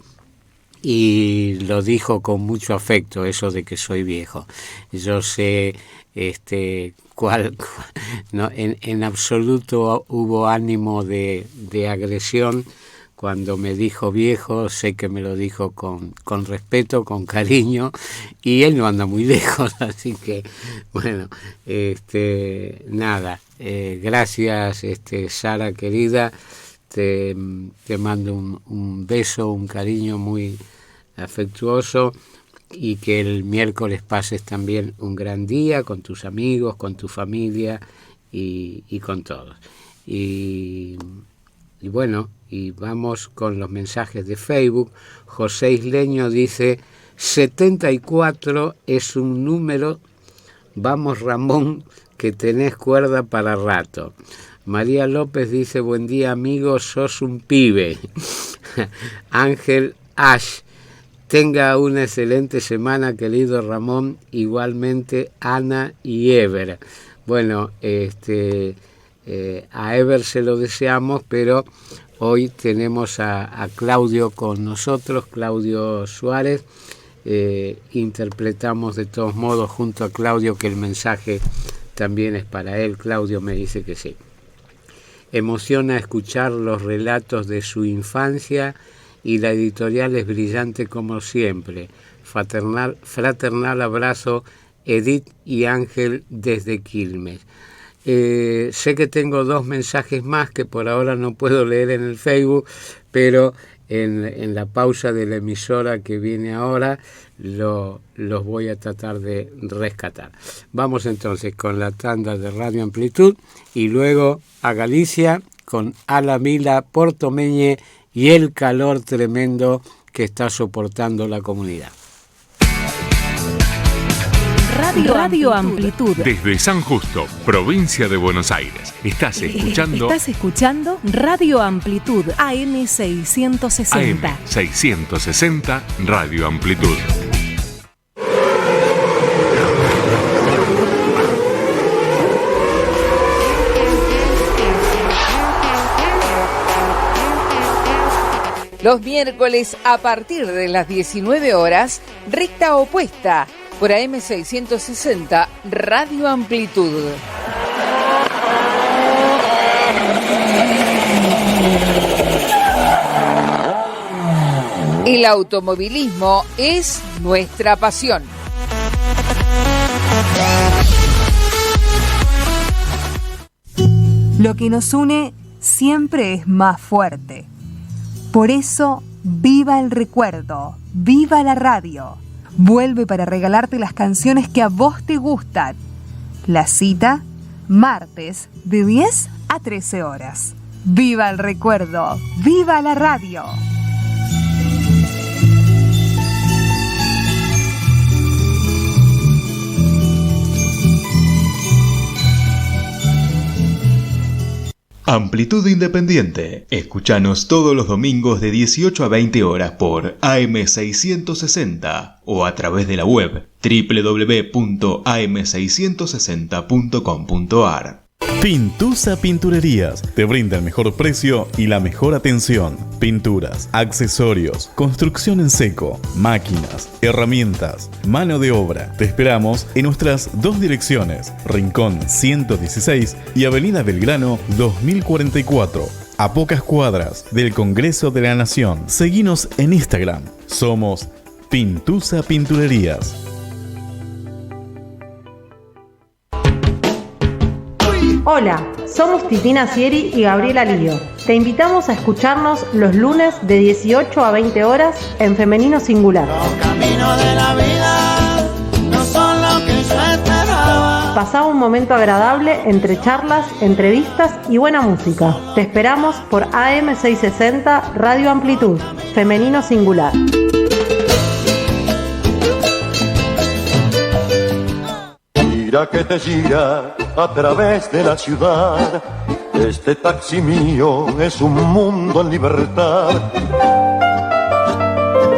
y lo dijo con mucho afecto, eso de que soy viejo. Yo sé no, en absoluto hubo ánimo de agresión cuando me dijo viejo. Sé que me lo dijo con respeto, con cariño, y él no anda muy lejos, así que bueno, nada, gracias Sara querida, te mando un beso, un cariño muy afectuoso, y que el miércoles pases también un gran día con tus amigos, con tu familia y con todos. Y bueno, y vamos con los mensajes de Facebook. José Isleño dice: 74 es un número, vamos Ramón, que tenés cuerda para rato. María López dice: buen día amigo, sos un pibe. Ángel Ash: tenga una excelente semana, querido Ramón, igualmente Ana y Ever. Bueno, a Ever se lo deseamos, pero hoy tenemos a Claudio con nosotros, Claudio Suárez. Interpretamos de todos modos junto a Claudio, que el mensaje también es para él. Claudio me dice que sí. Emociona escuchar los relatos de su infancia y la editorial es brillante como siempre. Fraternal abrazo, Edith y Ángel desde Quilmes. Sé que tengo 2 mensajes más que por ahora no puedo leer en el Facebook, pero en la pausa de la emisora que viene ahora los voy a tratar de rescatar. Vamos entonces con la tanda de Radio Amplitud y luego a Galicia con Ala Mila Portomeñe y el calor tremendo que está soportando la comunidad.
Radio Amplitud.
Desde San Justo, provincia de Buenos Aires. Estás escuchando
Radio Amplitud AM 660.
AM 660 Radio Amplitud.
Los miércoles a partir de las 19 horas, recta opuesta por AM 660 Radio Amplitud. El automovilismo es nuestra pasión.
Lo que nos une siempre es más fuerte. Por eso, viva el recuerdo, viva la radio. Vuelve para regalarte las canciones que a vos te gustan. La cita, martes, de 10 a 13 horas. ¡Viva el recuerdo! ¡Viva la radio!
Amplitud Independiente. Escúchanos todos los domingos de 18 a 20 horas por AM 660 o a través de la web www.am660.com.ar.
Pintusa Pinturerías te brinda el mejor precio y la mejor atención. Pinturas, accesorios, construcción en seco, máquinas, herramientas, mano de obra. Te esperamos en nuestras 2 direcciones, Rincón 116 y Avenida Belgrano 2044, a pocas cuadras del Congreso de la Nación. Seguinos en Instagram. Somos Pintusa Pinturerías.
Hola, somos Titina Sieri y Gabriela Lío. Te invitamos a escucharnos los lunes de 18 a 20 horas en Femenino Singular.
Los caminos de la vida
Pasá un momento agradable entre charlas, entrevistas y buena música. Te esperamos por AM660 Radio Amplitud, femenino singular.
Mira que te gira a través de la ciudad. Este taxi mío es un mundo en libertad.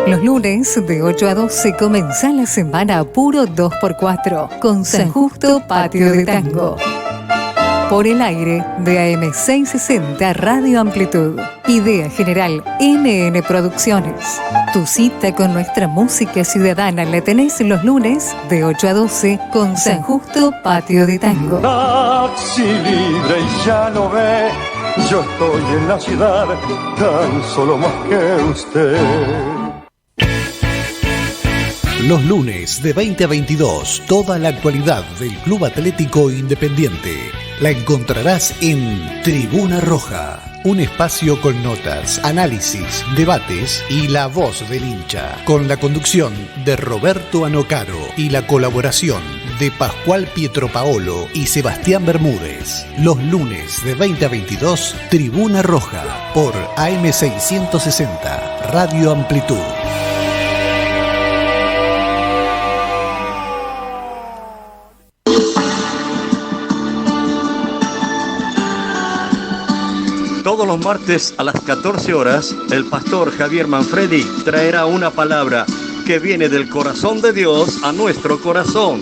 Los lunes de 8 a 12 comienza la semana puro 2x4 con San Justo Patio de Tango. Por el aire de AM660 Radio Amplitud. Idea general NN Producciones. Tu cita con nuestra música ciudadana la tenés los lunes de 8 a 12 con San Justo Patio de Tango.
Taxi libre y ya lo ve, yo estoy en la ciudad tan solo más que usted.
Los lunes de 20 a 22, toda la actualidad del Club Atlético Independiente la encontrarás en Tribuna Roja, un espacio con notas, análisis, debates y la voz del hincha, con la conducción de Roberto Anocaro y la colaboración de Pascual Pietropaolo y Sebastián Bermúdez. Los lunes de 20 a 22, Tribuna Roja, por AM660, Radio Amplitud.
Todos los martes a las 14 horas, el pastor Javier Manfredi traerá una palabra que viene del corazón de Dios a nuestro corazón.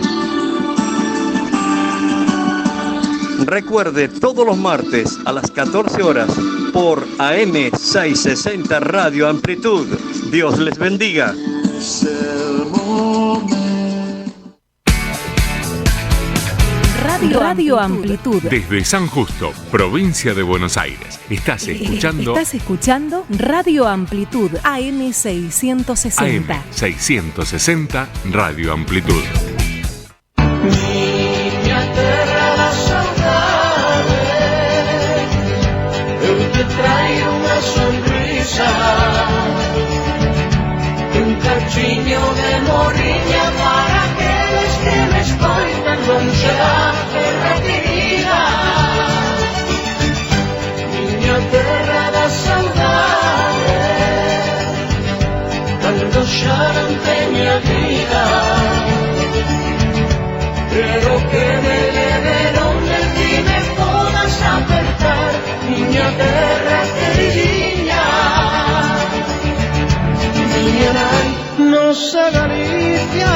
Recuerde, todos los martes a las 14 horas por AM660 Radio Amplitud. Dios les bendiga.
Radio Amplitud.
Desde San Justo, provincia de Buenos Aires. Estás
escuchando Radio Amplitud AM660.
AM660 Radio Amplitud.
Minha terra da saudade, eu te traio uma sonrisa, cachinho de morrinha para aqueles que me escoitan longe da terra querida. Minha terra da saudade, cando choram de minha vida, quero que me leven onde ti me podas apertar, minha terra queridinha. Minha nai, nossa Galicia.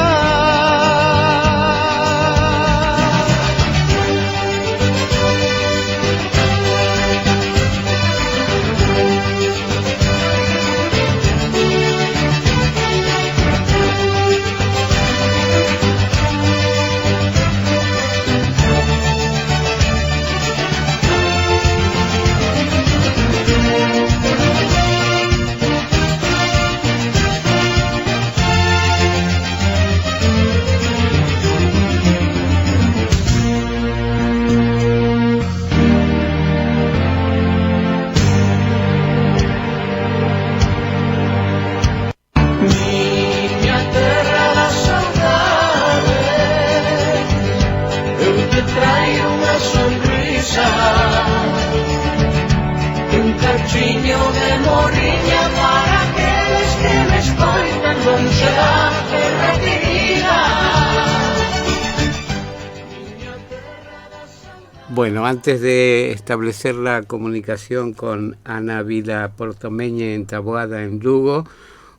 Bueno, antes de establecer la comunicación con Ana Vila Portomeñe en Taboada, en Lugo,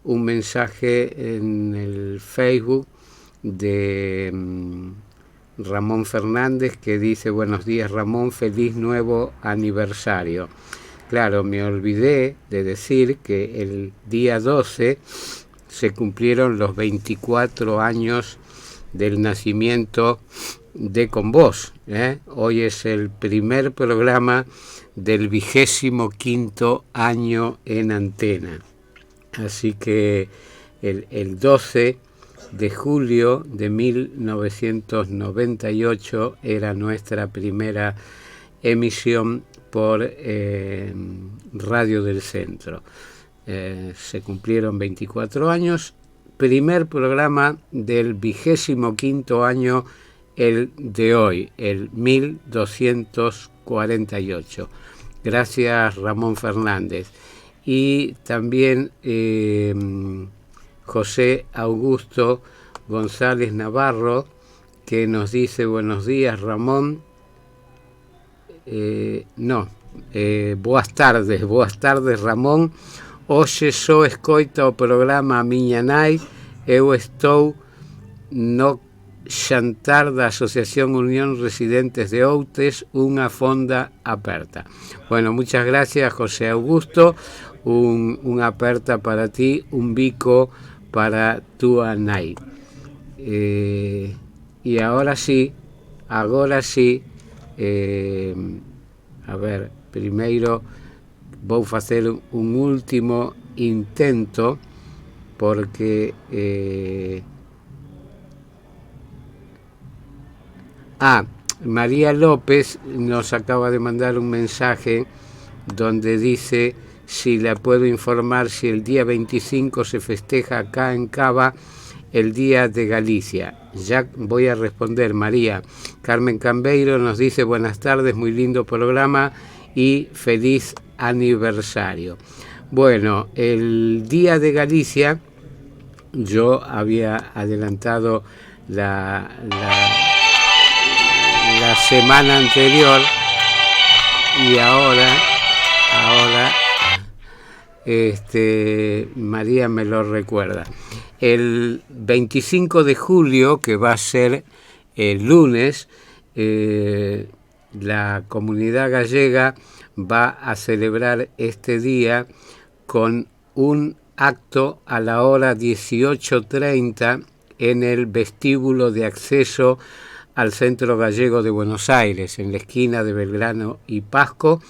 un mensaje en el Facebook de Ramón Fernández que dice: buenos días Ramón, feliz nuevo aniversario. Claro, me olvidé de decir que el día 12 se cumplieron los 24 años del nacimiento de Con Vos. Hoy es el primer programa del 25º año en antena. Así que el 12 de julio de 1998 era nuestra primera emisión por Radio del Centro. Se cumplieron 24 años, primer programa del 25º año el de hoy, el 1248. Gracias, Ramón Fernández. Y también José Augusto González Navarro, que nos dice: buenos días, Ramón. Boas tardes, Ramón. Hoxe só escoita o programa a miña nai. Eu estou no xantar da Asociación Unión Residentes de Outes, unha fonda aperta. Bueno, muchas gracias, José Augusto. Unha aperta para ti, un bico para túa nai. E agora sí, a ver, primeiro vou facer un último intento, porque María López nos acaba de mandar un mensaje donde dice si la puedo informar si el día 25 se festeja acá en Cava el Día de Galicia. Ya voy a responder, María. Carmen Cambeiro nos dice: buenas tardes, muy lindo programa y feliz aniversario. Bueno, el Día de Galicia, yo había adelantado la semana anterior, y ahora María me lo recuerda. El 25 de julio, que va a ser el lunes, la comunidad gallega va a celebrar este día con un acto a la hora 18:30 en el vestíbulo de acceso al Centro Gallego de Buenos Aires, en la esquina de Belgrano y Pasco.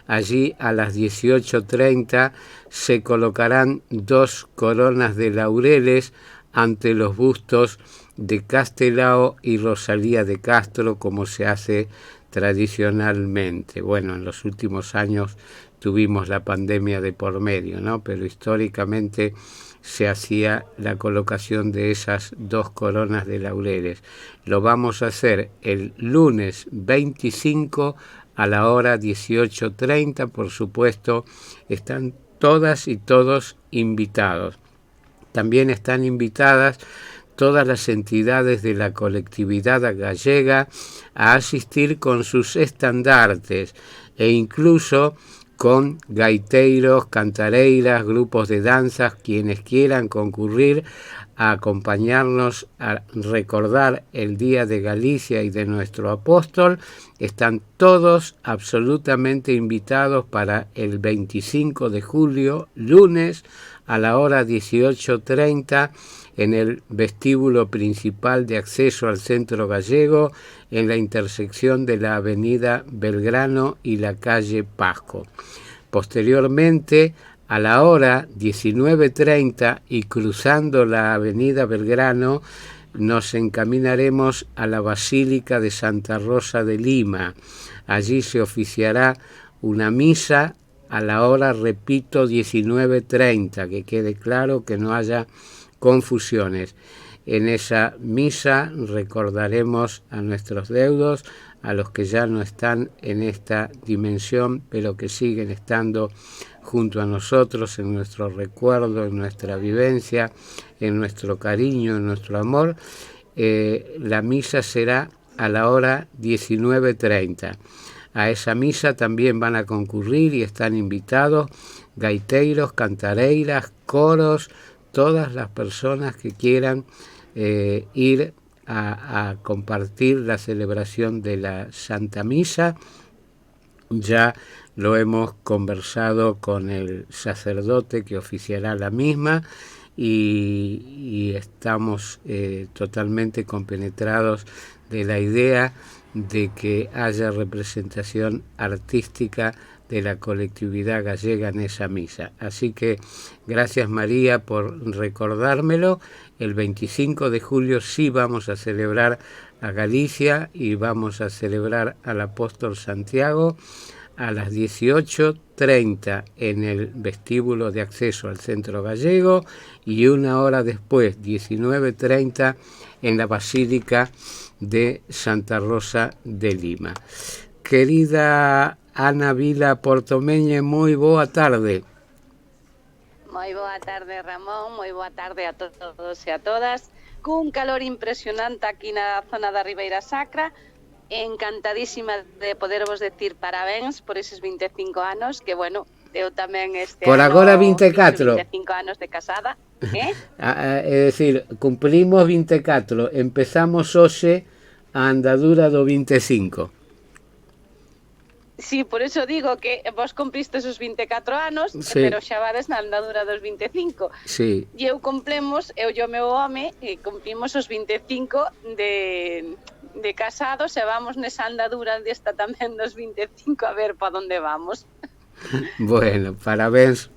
Allí a las 18:30 se colocarán 2 coronas de laureles ante los bustos de Castelao y Rosalía de Castro, como se hace tradicionalmente. Bueno, en los últimos años tuvimos la pandemia de por medio, ¿no? Pero históricamente se hacía la colocación de esas 2 coronas de laureles. Lo vamos a hacer el lunes 25 a la hora 18:30, por supuesto, están todas y todos invitados. También están invitadas todas las entidades de la colectividad gallega a asistir con sus estandartes e incluso con gaiteiros, cantareiras, grupos de danzas, quienes quieran concurrir a acompañarnos a recordar el Día de Galicia y de nuestro apóstol. Están todos absolutamente invitados para el 25 de julio, lunes, a la hora 18:30, en el vestíbulo principal de acceso al Centro Gallego, en la intersección de la avenida Belgrano y la calle Pasco. Posteriormente, a la hora 19:30 y cruzando la avenida Belgrano, nos encaminaremos a la Basílica de Santa Rosa de Lima. Allí se oficiará una misa a la hora, repito, 19:30, que quede claro, que no haya confusiones. En esa misa recordaremos a nuestros deudos, a los que ya no están en esta dimensión, pero que siguen estando junto a nosotros en nuestro recuerdo, en nuestra vivencia, en nuestro cariño, en nuestro amor. La misa será a la hora 19:30. A esa misa también van a concurrir y están invitados gaiteiros, cantareiras, coros, todas las personas que quieran ir a compartir la celebración de la Santa Misa. Ya lo hemos conversado con el sacerdote que oficiará la misma y estamos totalmente compenetrados de la idea de que haya representación artística de la colectividad gallega en esa misa. Así que gracias, María, por recordármelo. El 25 de julio sí vamos a celebrar a Galicia y vamos a celebrar al apóstol Santiago a las 18:30 en el vestíbulo de acceso al Centro Gallego y 1 hora después, 19:30, en la Basílica de Santa Rosa de Lima. Querida Ana Vila Portomeñe, moi boa tarde.
Moi boa tarde, Ramón, moi boa tarde a todos e a todas. Cun calor impresionante aquí na zona da Ribeira Sacra, encantadísima de podervos decir parabéns por eses 25 anos, que bueno, eu tamén este
por
ano
agora 24.
25 anos de casada,
É dicir, cumplimos 24, empezamos hoxe a andadura do 25.
Sí, por eso digo que vos cumpriste esos 24 anos,
Sí.
pero xa vades na andadura dos 25.
Sí.
E eu cumplemos, eu e o meu home, cumplimos os 25 de casados e vamos nesa andadura desta tamén dos 25 a ver para onde vamos.
Bueno, parabéns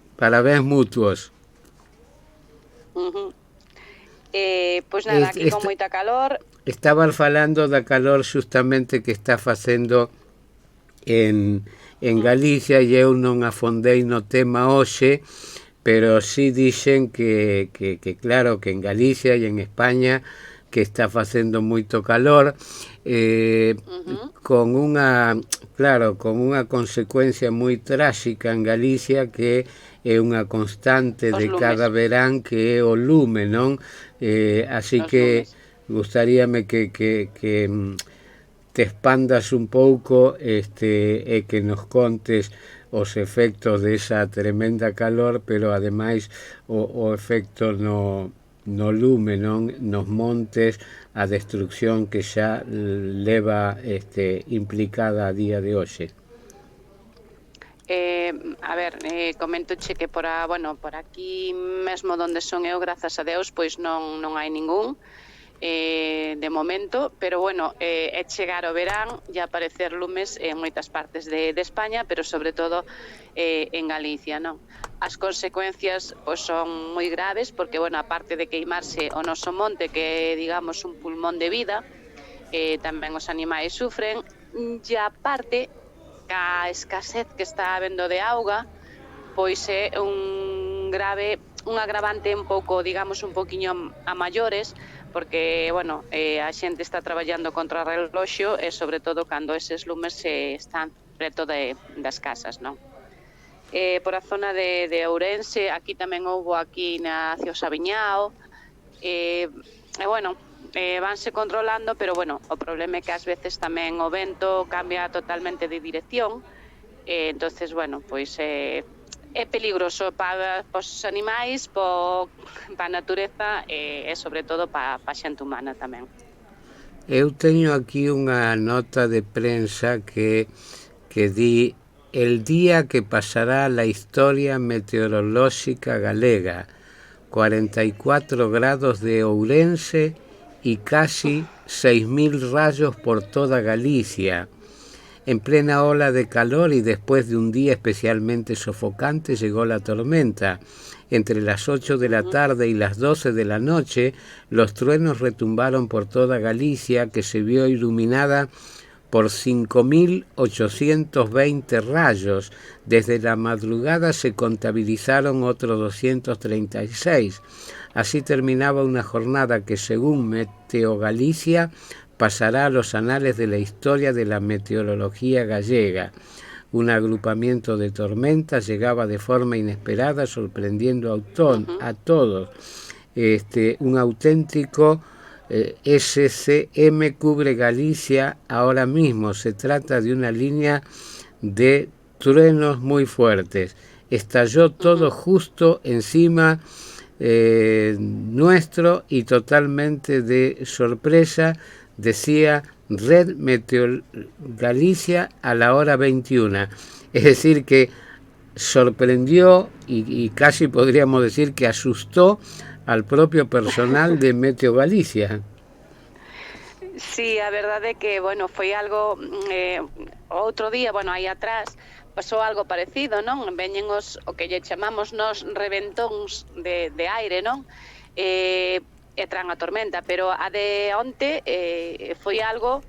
mutuos.
Pois nada, aquí con moita calor.
Estabas falando da calor xustamente que está facendo en Galicia e eu non afondei no tema hoxe, pero sí dixen que claro, que en Galicia e en España que está facendo moito calor, con unha consecuencia moi tráxica en Galicia, que é unha constante de cada verán, que é o lume, non? Así que gustaríame que te expandas un pouco e que nos contes os efectos desa tremenda calor, pero ademais o efecto no lume, non? Nos montes, a destrucción que xa leva implicada a día de hoxe.
A ver, coméntoche que por aquí mesmo donde son eu, grazas a Deus, pois non hai ningún de momento, pero bueno, é chegar o verán e aparecer lumes en moitas partes de España, pero sobre todo en Galicia, non? As consecuencias pois son moi graves, porque bueno, aparte de queimarse o noso monte, que é, digamos, un pulmón de vida, tamén os animais sufren, e aparte a escasez que está habendo de auga, pois é un agravante un pouco, digamos, un poquinho a maiores, porque, bueno, a xente está traballando contra o reloxo e, sobre todo, cando eses lumes están preto das casas, non? Por a zona de Ourense, aquí tamén houbo aquí na Cio Sabiñao, bueno, vanse controlando, pero, bueno, o problema é que ás veces tamén o vento cambia totalmente de dirección, entonces, bueno, pois é peligroso para os animais, para a natureza e sobre todo para a xente humana tamén.
Eu teño aquí unha nota de prensa que di: el día que pasará la historia meteorológica galega, 44 grados de Ourense y casi 6.000 rayos por toda Galicia. En plena ola de calor y después de un día especialmente sofocante llegó la tormenta. Entre las 8 de la tarde y las 12 de la noche, los truenos retumbaron por toda Galicia, que se vio iluminada por 5.820 rayos. Desde la madrugada se contabilizaron otros 236. Así terminaba una jornada que, según Meteo Galicia, pasará a los anales de la historia de la meteorología gallega. Un agrupamiento de tormentas llegaba de forma inesperada, sorprendiendo a todos. Un auténtico SCM cubre Galicia ahora mismo. Se trata de una línea de truenos muy fuertes. Estalló todo justo encima nuestro y totalmente de sorpresa, decía Red Meteo Galicia a la hora 21. Es decir, que sorprendió y casi podríamos decir que asustó al propio personal de Meteo Galicia.
Sí, a verdade é que, bueno, foi algo outro día, bueno, aí atrás pasou algo parecido, non? Veñen o que lle chamamos nos reventóns de aire, non? E traen a tormenta, pero a de onte foi algo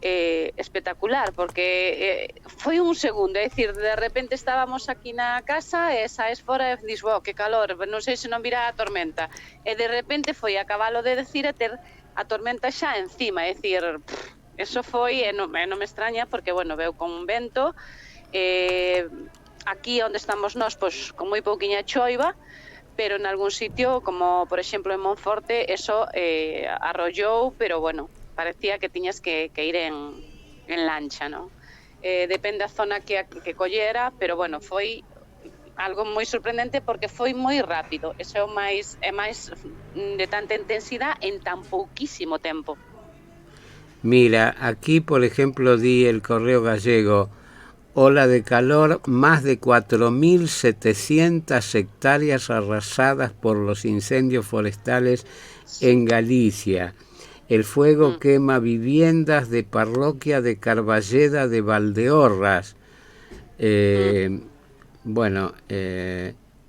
espectacular, porque foi un segundo, é dicir, de repente estábamos aquí na casa e saes fora e dis, wow, que calor, non sei se non virá a tormenta, e de repente foi a cabalo de decir e ter a tormenta xa encima, é dicir, eso foi, e non me extraña, porque, bueno, veu con un vento, aquí onde estamos nós, pois, con moi pouquiña choiva, pero en algún sitio, como por exemplo en Monforte, eso arrollou, pero bueno, parecía que tiñas que ir en lancha, non? Depende da zona que collera, pero bueno, foi algo moi sorprendente porque foi moi rápido. Eso é máis de tanta intensidade en tan pouquísimo tempo.
Mira, aquí por ejemplo di el Correo Gallego, ola de calor, más de 4.700 hectáreas arrasadas por los incendios forestales en Galicia. El fuego quema viviendas de parroquia de Carballeda de Valdeorras. Bueno,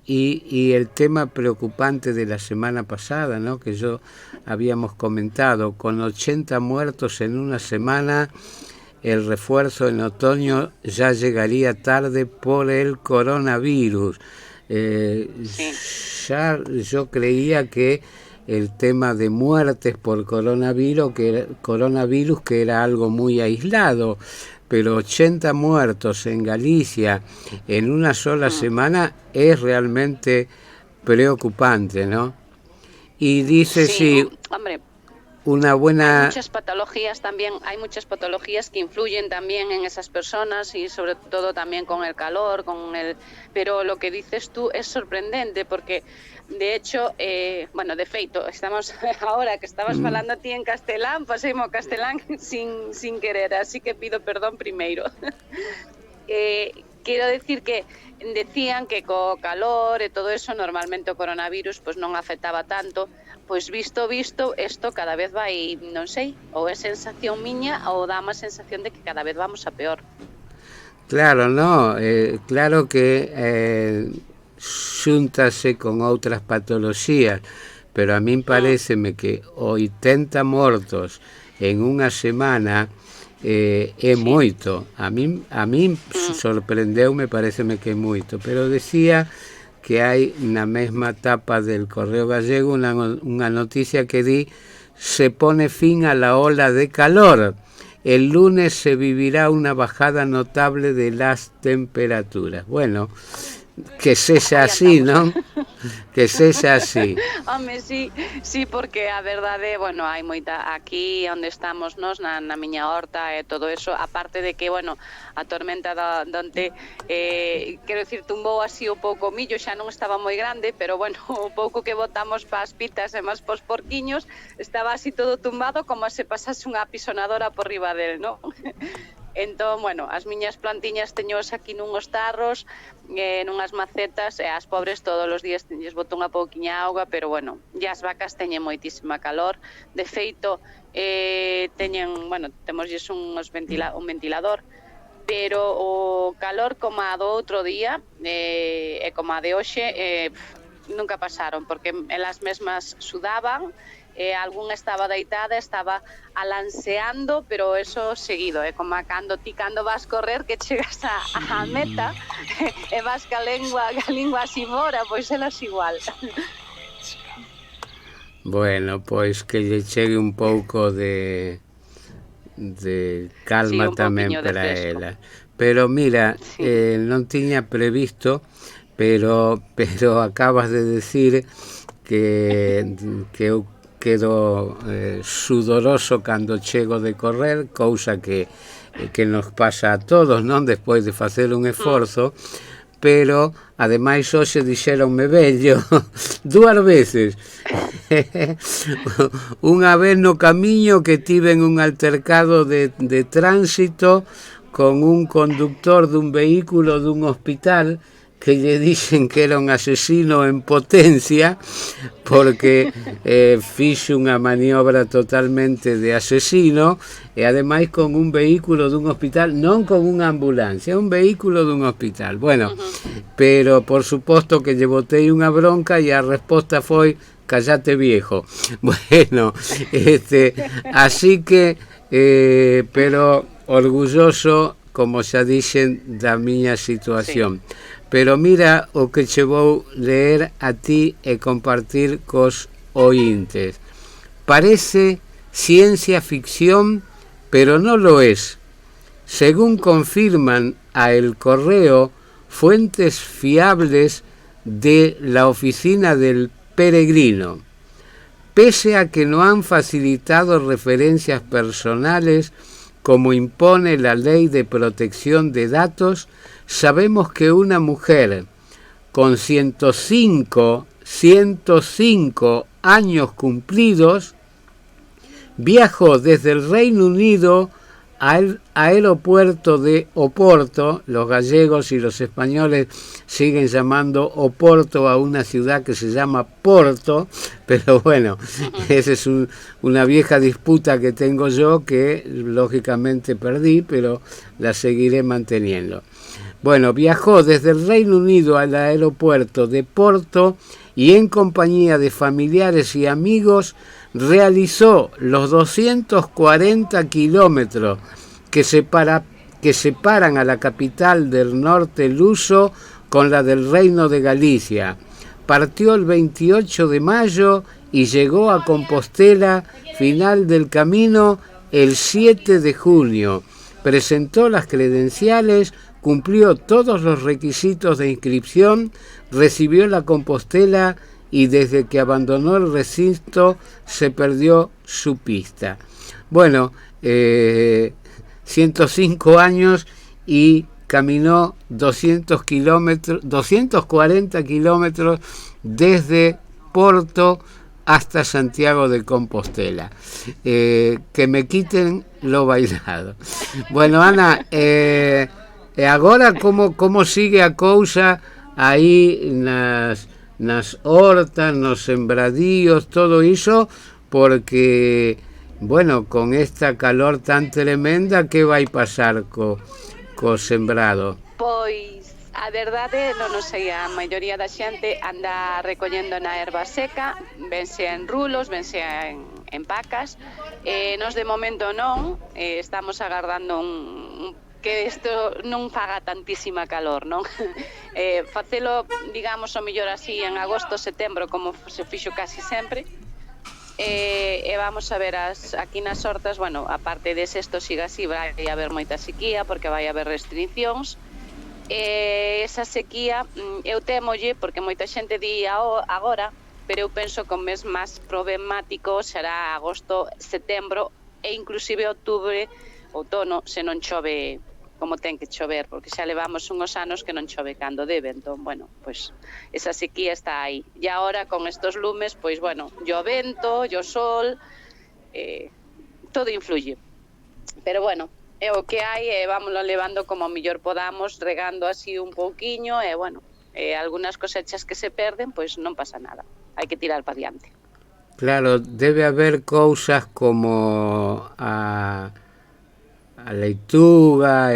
y el tema preocupante de la semana pasada, ¿no?, que yo habíamos comentado, con 80 muertos en una semana, el refuerzo en otoño ya llegaría tarde por el coronavirus. Ya yo creía que el tema de muertes por coronavirus, que era algo muy aislado, pero 80 muertos en Galicia en una sola semana es realmente preocupante, ¿no? Y dice, sí,
hombre,
una buena...
Hay muchas patologías también, hay muchas patologías que influyen también en esas personas y sobre todo también con el calor, pero lo que dices tú es sorprendente porque de hecho, bueno, de feito, estamos ahora que estabas falando a ti en castelán, pasemos castelán sin querer, así que pido perdón primeiro. Quiero decir que decían que co calor e todo eso normalmente o coronavirus pues non afectaba tanto, pois visto, isto cada vez vai, non sei, ou é sensación miña ou dá má sensación de que cada vez vamos a peor.
Claro, no, claro que xúntase con outras patoloxías, pero a min pareceme que 80 mortos en unha semana é moito. A min sorprendeume, pareceme que é moito, pero decía que hai na mesma tapa del Correo Gallego unha noticia que di: se pone fin a la ola de calor. El lunes se vivirá una bajada notable de las temperaturas. Bueno, que sexa así, non? Que sexa así.
Home, sí, porque a verdade, bueno, hai moita aquí onde estamos nós, na miña horta e todo eso, aparte de que, bueno, a tormenta donde, quero dicir, tumbou así o pouco millo, xa non estaba moi grande, pero bueno, o pouco que botamos para as pitas e máis pos porquiños, estaba así todo tumbado como se pasase unha apisonadora por riba del, non? Entón, bueno, as miñas plantiñas teños aquí nunhos tarros, nunhas macetas, e as pobres todos os días lles boto unha pouquiña auga, pero bueno, e as vacas teñen moitísima calor. De feito, temoslles un ventilador, pero o calor como a do outro día e como a de hoxe nunca pasaron, porque elas mesmas sudaban, algún estaba deitada, estaba alanceando, pero eso seguido, como cando vas correr que chegas a meta e vas ca lingua así fora, pois elas igual.
Bueno, pois que lle chegue un pouco de calma tamén para ela. Pero mira, non tiña previsto, pero acabas de decir que eu quedo sudoroso cando chego de correr, cousa que nos pasa a todos, non? Despois de facer un esforzo, pero ademais hoxe dixéronme vello 2 veces. Unha vez no camiño que tiven un altercado de tránsito con un conductor dun vehículo dun hospital que lle dixen que era un asesino en potencia porque fixo unha maniobra totalmente de asesino e ademais con un vehículo dun hospital, non con unha ambulancia, un vehículo dun hospital. Bueno, pero por suposto que lle botei unha bronca e a resposta foi: cállate viejo. Bueno, así que pero orgulloso, como xa dixen, da miña situación. Sí. Pero mira o que che vou leer a ti e compartir cos ointes. Parece ciencia ficción, pero no lo es. Según confirman a El Correo fuentes fiables de la oficina del Peregrino, pese a que no han facilitado referencias personales como impone la Ley de Protección de Datos, sabemos que una mujer con 105 años cumplidos viajó desde el Reino Unido al aeropuerto de Oporto. Los gallegos y los españoles siguen llamando Oporto a una ciudad que se llama Porto, pero bueno, esa es una vieja disputa que tengo yo, que lógicamente perdí, pero la seguiré manteniendo. Bueno, viajó desde el Reino Unido al aeropuerto de Porto y en compañía de familiares y amigos realizó los 240 kilómetros que separan a la capital del norte luso con la del Reino de Galicia. Partió el 28 de mayo y llegó a Compostela, final del camino, el 7 de junio. Presentó las credenciales, cumplió todos los requisitos de inscripción, recibió la Compostela y desde que abandonó el recinto se perdió su pista. Bueno, 105 años y caminó 240 kilómetros desde Porto hasta Santiago de Compostela. Que me quiten lo bailado. Bueno, Ana, agora como sigue a cousa aí nas hortas, nos sembradíos, todo iso, porque, bueno, con esta calor tan tremenda, que vai pasar co sembrado?
Pois, a verdade, non sei, a maioría da xente anda recollendo na erva seca, vense en rulos, vense en pacas, nos de momento non, estamos agardando que isto non faga tantísima calor, non? Facelo, digamos, o mellor así en agosto, setembro, como se fixo casi sempre, e vamos a ver aquí nas hortas, bueno, aparte de isto siga así, vai haber moita sequía, porque vai haber restriccións, esa sequía, eu temolle, porque moita xente di agora, pero eu penso que o mes máis problemático será agosto, setembro, e inclusive outubro, outono, se non chove como ten que chover, porque xa levamos unhos anos que non chove cando debe, entón, bueno, pois esa sequía está aí. E agora con estos lumes, pois, bueno, o vento, o sol, todo influye. Pero, bueno, é o que hai, vámoslo levando como mellor podamos, regando así un pouquiño, e, bueno, algunas cosechas que se perden, pois non pasa nada. Hai que tirar para diante.
Claro, debe haber cousas como a leituga,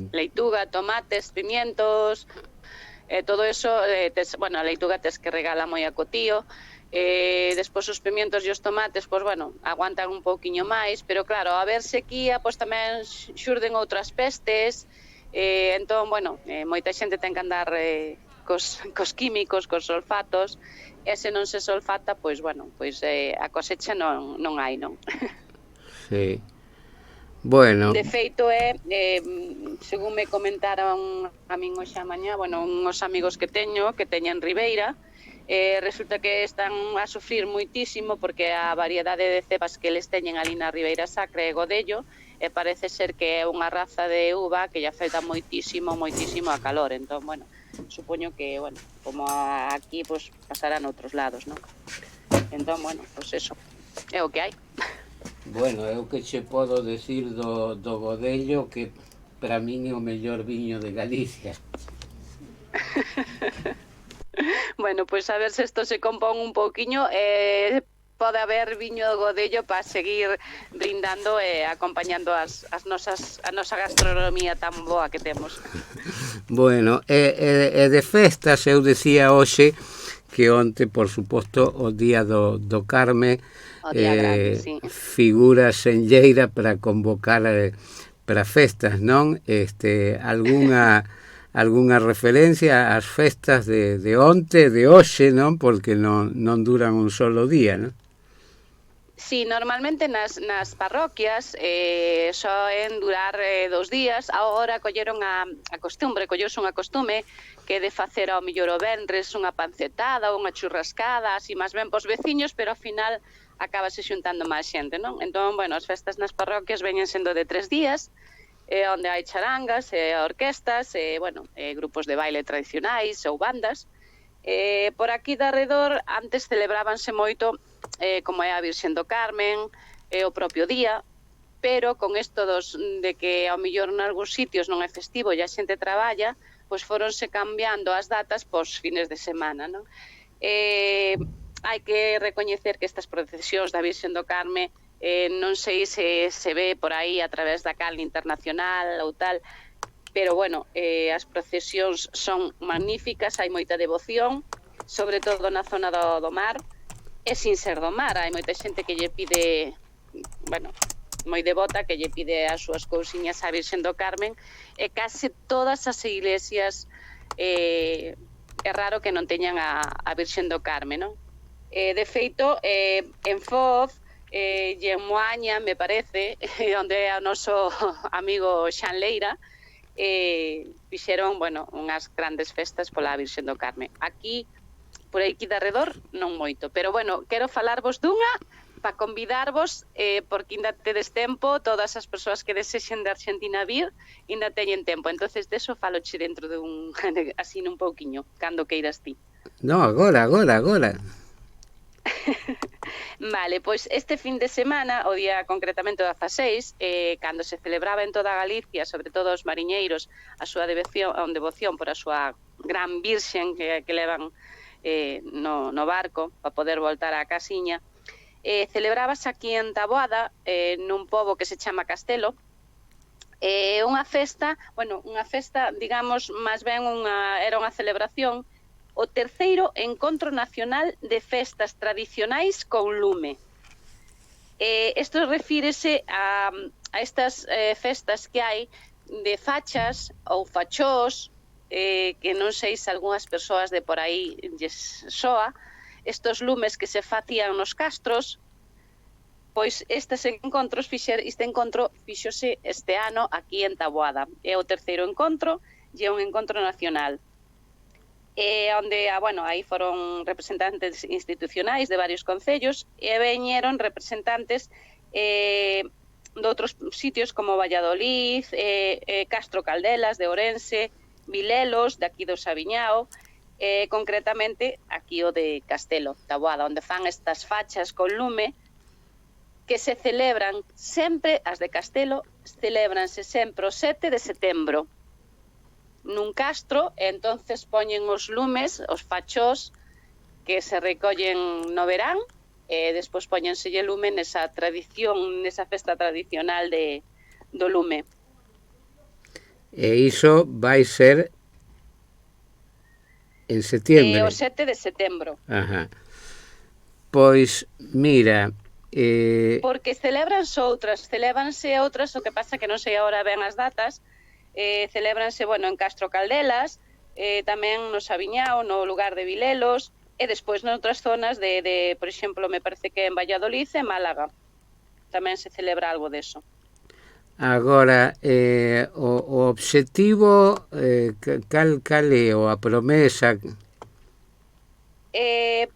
leituga, tomates, pimientos, todo eso, bueno, a leituga tes que regala moi a cotío, despois os pimientos e os tomates, pois, bueno, aguantan un pouquiño máis, pero claro, a ver sequía, pois tamén xurden outras pestes, entón, bueno, moita xente ten que andar cos químicos, cos sulfatos, e se non se sulfata, pois, bueno, pois a cosecha non hai, non?
Sí. Bueno.
De feito según me comentaron a min hoxe a mañá, bueno, uns amigos que teñen Ribeira, resulta que están a sufrir moitísimo porque a variedade de cepas que les teñen ali na Ribeira Sacra é Godello, e parece ser que é unha raza de uva que lle afecta moitísimo a calor, entón, bueno, supoño que, bueno, como aquí, pues pasará noutros lados, non? Entón, bueno, pues eso, é o que hai.
Bueno, é o que che podo decir do Godello, que para min é o mellor viño de Galicia.
Bueno, pois a ver se isto se compón un pouquiño, pode haber viño de Godello para seguir brindando e acompañando a nosa gastronomía tan boa que temos.
Bueno, e de festas, eu decía hoxe que onte, por suposto, o día do Carme,
O día grande, sí.
Figura senlleira para convocar para festas, non? Algunha referencia ás festas de onte, de hoxe, non? Porque non duran un solo día, non?
Sí, normalmente nas parroquias soen durar 2 días. Agora colleron a costumbre, colleuse unha costume que de facer ao mellor o venres unha pancetada ou unha churrascada, así máis ben pos veciños, pero ao final acabase xuntando máis xente, non? Entón, bueno, as festas nas parroquias veñen sendo de 3 días, onde hai charangas, orquestas, grupos de baile tradicionais ou bandas. Por aquí de arredor antes celebrábanse moito como é a Virxen do Carmen, o propio día, pero con isto de que ao mellor nalgúns sitios non é festivo e a xente traballa, pois foronse cambiando as datas pos fines de semana, non? Hai que recoñecer que estas procesións da Virxen do Carmen non sei se ve por aí a través da canle internacional ou tal, pero bueno, as procesións son magníficas, hai moita devoción, sobre todo na zona do mar, e sin ser do mar, hai moita xente que lle pide, bueno, moi devota, que lle pide as súas cousiñas á Virxen do Carmen, e case todas as iglesias é raro que non teñan a Virxen do Carmen, non? De feito, en Foz e en Moaña, me parece, onde é o noso amigo Xan Leira, fixeron, bueno, unhas grandes festas pola Virxen do Carmen. Aquí, por aquí de arredor, non moito. Pero, bueno, quero falarvos dunha para convidarvos, porque ainda tedes tempo, todas as persoas que desexen de Argentina vir, ainda teñen tempo. Entonces, deso faloche dentro de así un pouquiño, cando queiras ti.
No, agora.
Vale, pois este fin de semana, o día concretamente o 16, cando se celebraba en toda Galicia, sobre todo os mariñeiros, a súa devoción por a súa gran virxen que levan no barco para poder voltar á casiña, celebrábase aquí en Taboada, nun pobo que se chama Castelo, unha festa, digamos, máis ben era unha celebración, o terceiro encontro nacional de festas tradicionais con lume. Isto refírese a estas festas que hai de fachas ou fachós, que non sei se algunhas persoas de por aí lles soa, estos lumes que se facían nos castros, pois este encontro fixose este ano aquí en Taboada. É o terceiro encontro e é un encontro nacional. Onde, aí foron representantes institucionais de varios concellos e veñeron representantes de outros sitios como Valladolid, Castro Caldelas de Ourense, Vilelos, de aquí do Sabiñao, concretamente aquí o de Castelo, Taboada, onde fan estas fachas con lume que se celebran sempre, as de Castelo, celebranse sempre o 7 de setembro, nun castro, e entonces poñen os lumes, os fachós, que se recollen no verán, e despois poñenselle lume nesa tradición, nesa festa tradicional do lume.
E iso vai ser en setembro.
O 7 de setembro.
Ajá. Pois, mira...
Porque celébranse outras, o que pasa que non sei agora ben as datas, celébranse, en Castro Caldelas, tamén no Sabiñao, no lugar de Vilelos, e despois noutras zonas de, por exemplo, me parece que en Valladolid e Málaga tamén se celebra algo deso.
Agora, o obxectivo, cal é a promesa?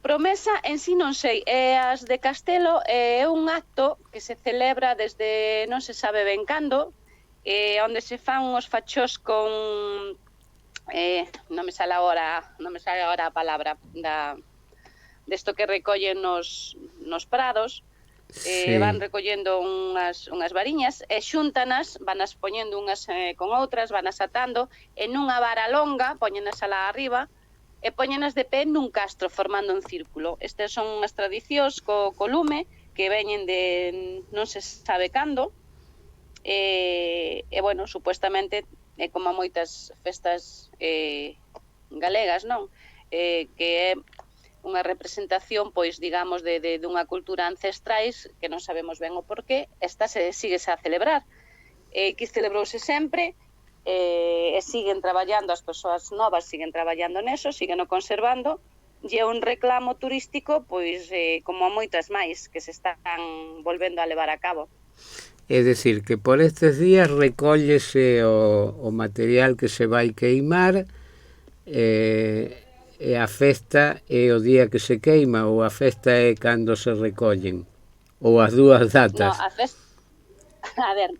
Promesa en si non sei, as de Castelo é un acto que se celebra desde non se sabe ben cando, onde se fan uns fachós con non me sale agora a palabra desto que recollen nos prados. Sí. Van recollendo unhas variñas e xúntanas, vanas poñendo unhas con outras, vanas atando en unha vara longa, poñenas alá arriba e poñenas de pé nun castro formando un círculo. Estas son unhas tradicións co lume que veñen de non se sabe cando, e supuestamente como moitas festas galegas, non? Que é unha representación, pois, digamos, de dunha cultura ancestrais que non sabemos ben o porqué, esta síguese a celebrar. Que celebrouse sempre, e siguen traballando, as persoas novas siguen traballando neso, siguen o conservando, e é un reclamo turístico, pois, como moitas máis, que se están volvendo a levar a cabo.
É dicir, que por estes días recóllese o material que se vai queimar, e a festa é o día que se queima, ou a festa é cando se recollen, ou as dúas datas?
No, a festa, a ver,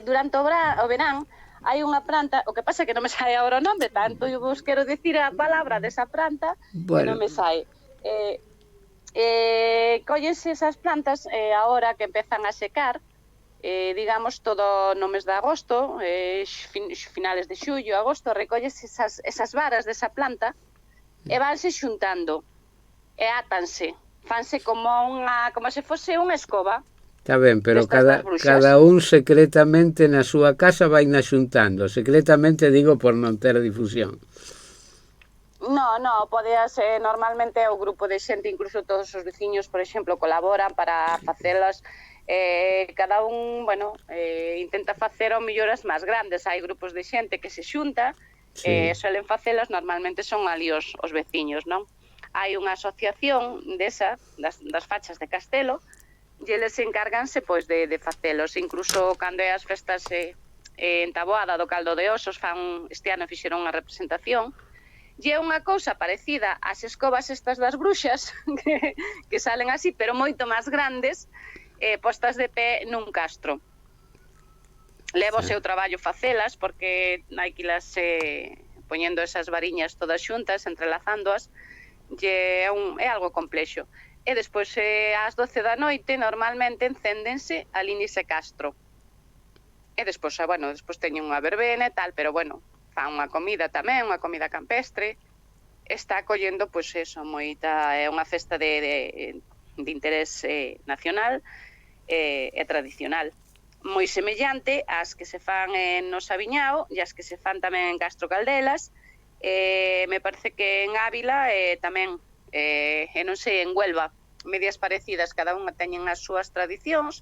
durante o verán hai unha planta, o que pasa é que non me sai agora o nome, tanto eu vos quero dicir a palabra desa planta, que non me sai. Cóllense esas plantas agora que empezan a secar, digamos, todo no mes de agosto, finales de xullo, agosto, recollese esas varas desa planta, e vanse xuntando, e átanse, fanse como se fose unha escoba.
Está ben, pero cada un secretamente na súa casa vai na xuntando. Secretamente digo por non ter difusión.
No, pode ser normalmente o grupo de xente, incluso todos os veciños, por exemplo, colaboran para facelas. Cada un, intenta facer ao mellor as máis grandes. Hai grupos de xente que se xunta, suelen facelas, normalmente son ali os veciños, non? Hai unha asociación das fachas de Castelo, e eles encárganse, pois, de facelos. Incluso cando é as festas en Taboada do Caldo de Osos, este ano fixeron unha representación, e é unha cousa parecida ás escobas estas das bruxas, que salen así, pero moito máis grandes, postas de pé nun castro. Levo o seu traballo facelas, porque hai que irlas poñendo esas variñas todas xuntas, entrelazándoas, e é algo complexo. E despois, ás 12 da noite, normalmente encéndense ali nese castro. E despois, despois teñen unha verbena e tal, pero fan unha comida tamén, unha comida campestre. Está collendo, pois eso, moita, é unha festa de interés nacional e tradicional. Moi semellante ás que se fan no Sabiñao e ás que se fan tamén en Castro Caldelas. Me parece que en Ávila tamén, e non sei, en Huelva, medias parecidas, cada unha teñen as súas tradicións,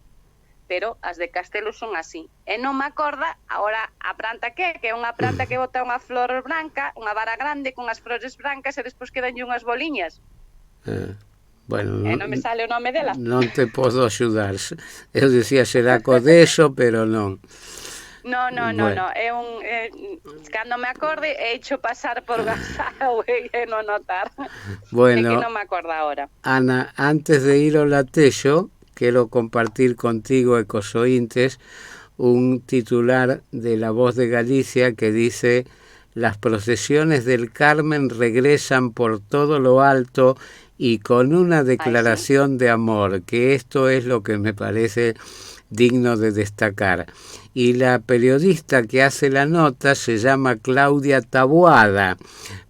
pero as de Castelo son así. E non me acorda agora a planta que é unha planta que bota unha flor branca, unha vara grande con as flores brancas e despois quedanlle unhas boliñas. Non me sale o nome dela.
Non te podo axudar. Eu dicía será codeso, pero non.
No, é cando me acorde he hecho pasar por WhatsApp e non notar.
Bueno,
é que non me acordo ahora.
Ana, antes de ir ao latexo, quero compartir contigo e cos ointes un titular de La Voz de Galicia que dice: las procesiones del Carmen regresan por todo lo alto y con una declaración de amor, que esto es lo que me parece digno de destacar. Y la periodista que hace la nota se llama Claudia Taboada,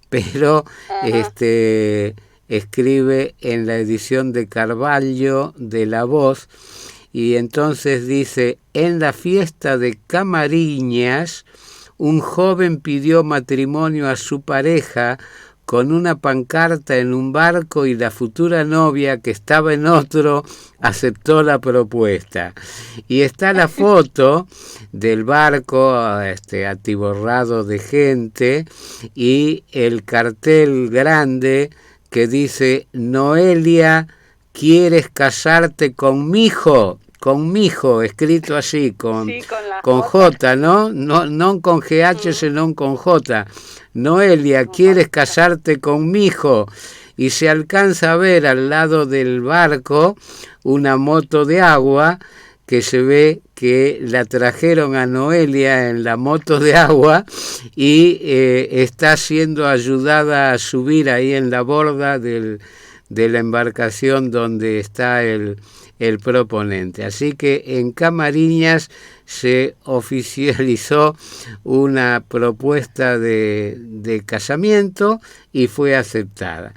pero escribe en la edición de Carballo de La Voz, y entonces dice: en la fiesta de Camariñas, un joven pidió matrimonio a su pareja con una pancarta en un barco y la futura novia, que estaba en otro, aceptó la propuesta. Y está la foto del barco atiborrado de gente y el cartel grande que dice: Noelia, ¿quieres casarte conmigo? Conmigo, escrito así, con J, ¿no? No con GH, sino con J. Noelia, ¿quieres casarte conmigo? Y se alcanza a ver al lado del barco una moto de agua, que se ve que la trajeron a Noelia en la moto de agua y está siendo ayudada a subir ahí en la borda de la embarcación donde está el proponente. Así que en Camariñas se oficializó una propuesta de casamiento y fue aceptada.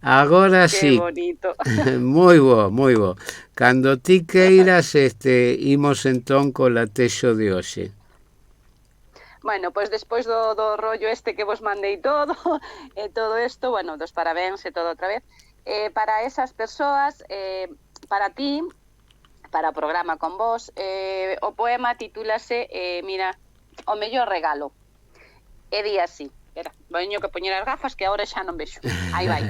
Agora sí.
Bonito.
Moi bo. Cando ti queiras, imos entón co latexo de hoxe.
Bueno, pois despois do rollo este que vos mandei todo, e todo isto, bueno, dos parabéns e todo outra vez, para esas persoas, para ti, para o programa con vos, o poema titúlase, mira, O mellor regalo. E di así, espera, veño que poñer as gafas que agora xa non vexo, aí vai.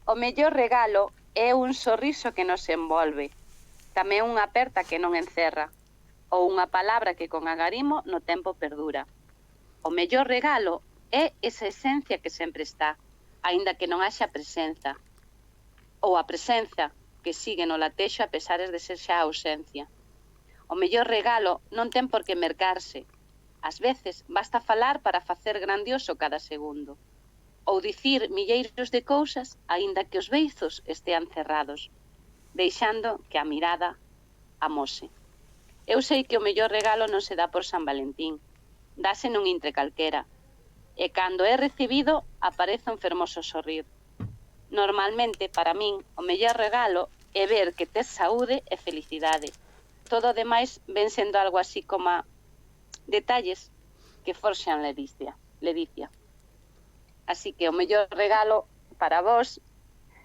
O mellor regalo é un sorriso que nos envolve, tamén unha aperta que non encerra, ou unha palabra que con agarimo no tempo perdura. O mellor regalo é esa esencia que sempre está, aínda que non haxa presenza, ou a presenza que sigue no latexo a pesares de ser xa a ausencia. O mellor regalo non ten por que mercarse. Ás veces basta falar para facer grandioso cada segundo, ou dicir milleiros de cousas aínda que os beizos estean cerrados, deixando que a mirada amose. Eu sei que o mellor regalo non se dá por San Valentín, dáse nun intre calquera, e cando é recibido aparece un fermoso sorrir. Normalmente, para min, o mellor regalo é ver que tes saúde e felicidade. Todo o demais ven sendo algo así como detalles que forxan ledicia. Así que o mellor regalo para vos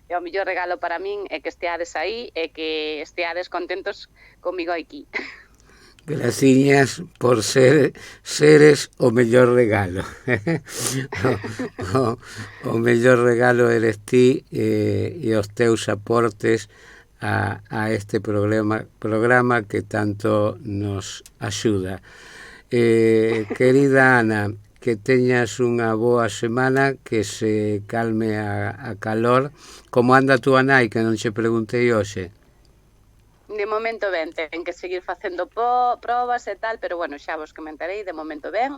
e o mellor regalo para min é que esteades aí e que esteades contentos comigo aquí.
Graciñas por seres o mellor regalo. o mellor regalo eres ti e os teus aportes a este programa que tanto nos axuda. Querida Ana, que teñas unha boa semana, que se calme a calor. Como anda tú, nai, que non che preguntei hoxe?
De momento ben, ten que seguir facendo probas e tal, pero bueno, xa vos comentarei, de momento ben.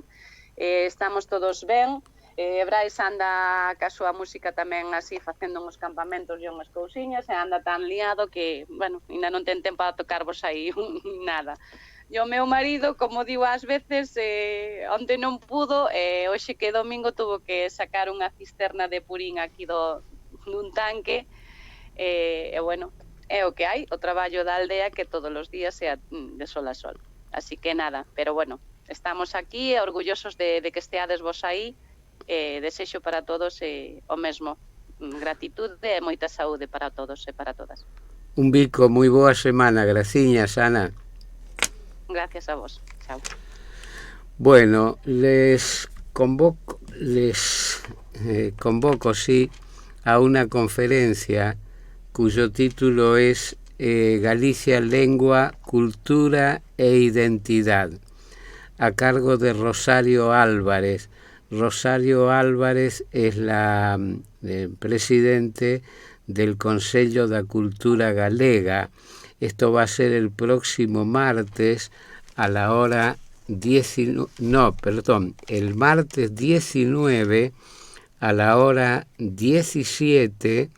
Estamos todos ben. Brais anda ca súa música tamén así facendo uns campamentos e unhas cousiñas e anda tan liado que, bueno, ainda non ten tempo a tocarvos aí nada. E o meu marido, como digo ás veces, onte non pudo, hoxe que domingo tuvo que sacar unha cisterna de purín aquí dun tanque, e bueno, é o que hai, o traballo da aldea que todos os días sea de sol a sol. Así que nada, pero bueno, estamos aquí orgullosos de que esteades vos aí, desexo para todos o mesmo, gratitud e moita saúde para todos e para todas.
Un bico, moi boa semana, graciñas, Ana.
Gracias a vos, chao.
Bueno, les convoco, sí, a una conferencia cuyo título es Galicia, lengua, cultura e identidad, a cargo de Rosario Álvarez. Rosario Álvarez es la presidente del Consello da Cultura Galega. Esto va a ser el próximo martes a la hora el martes 19 a la hora 17.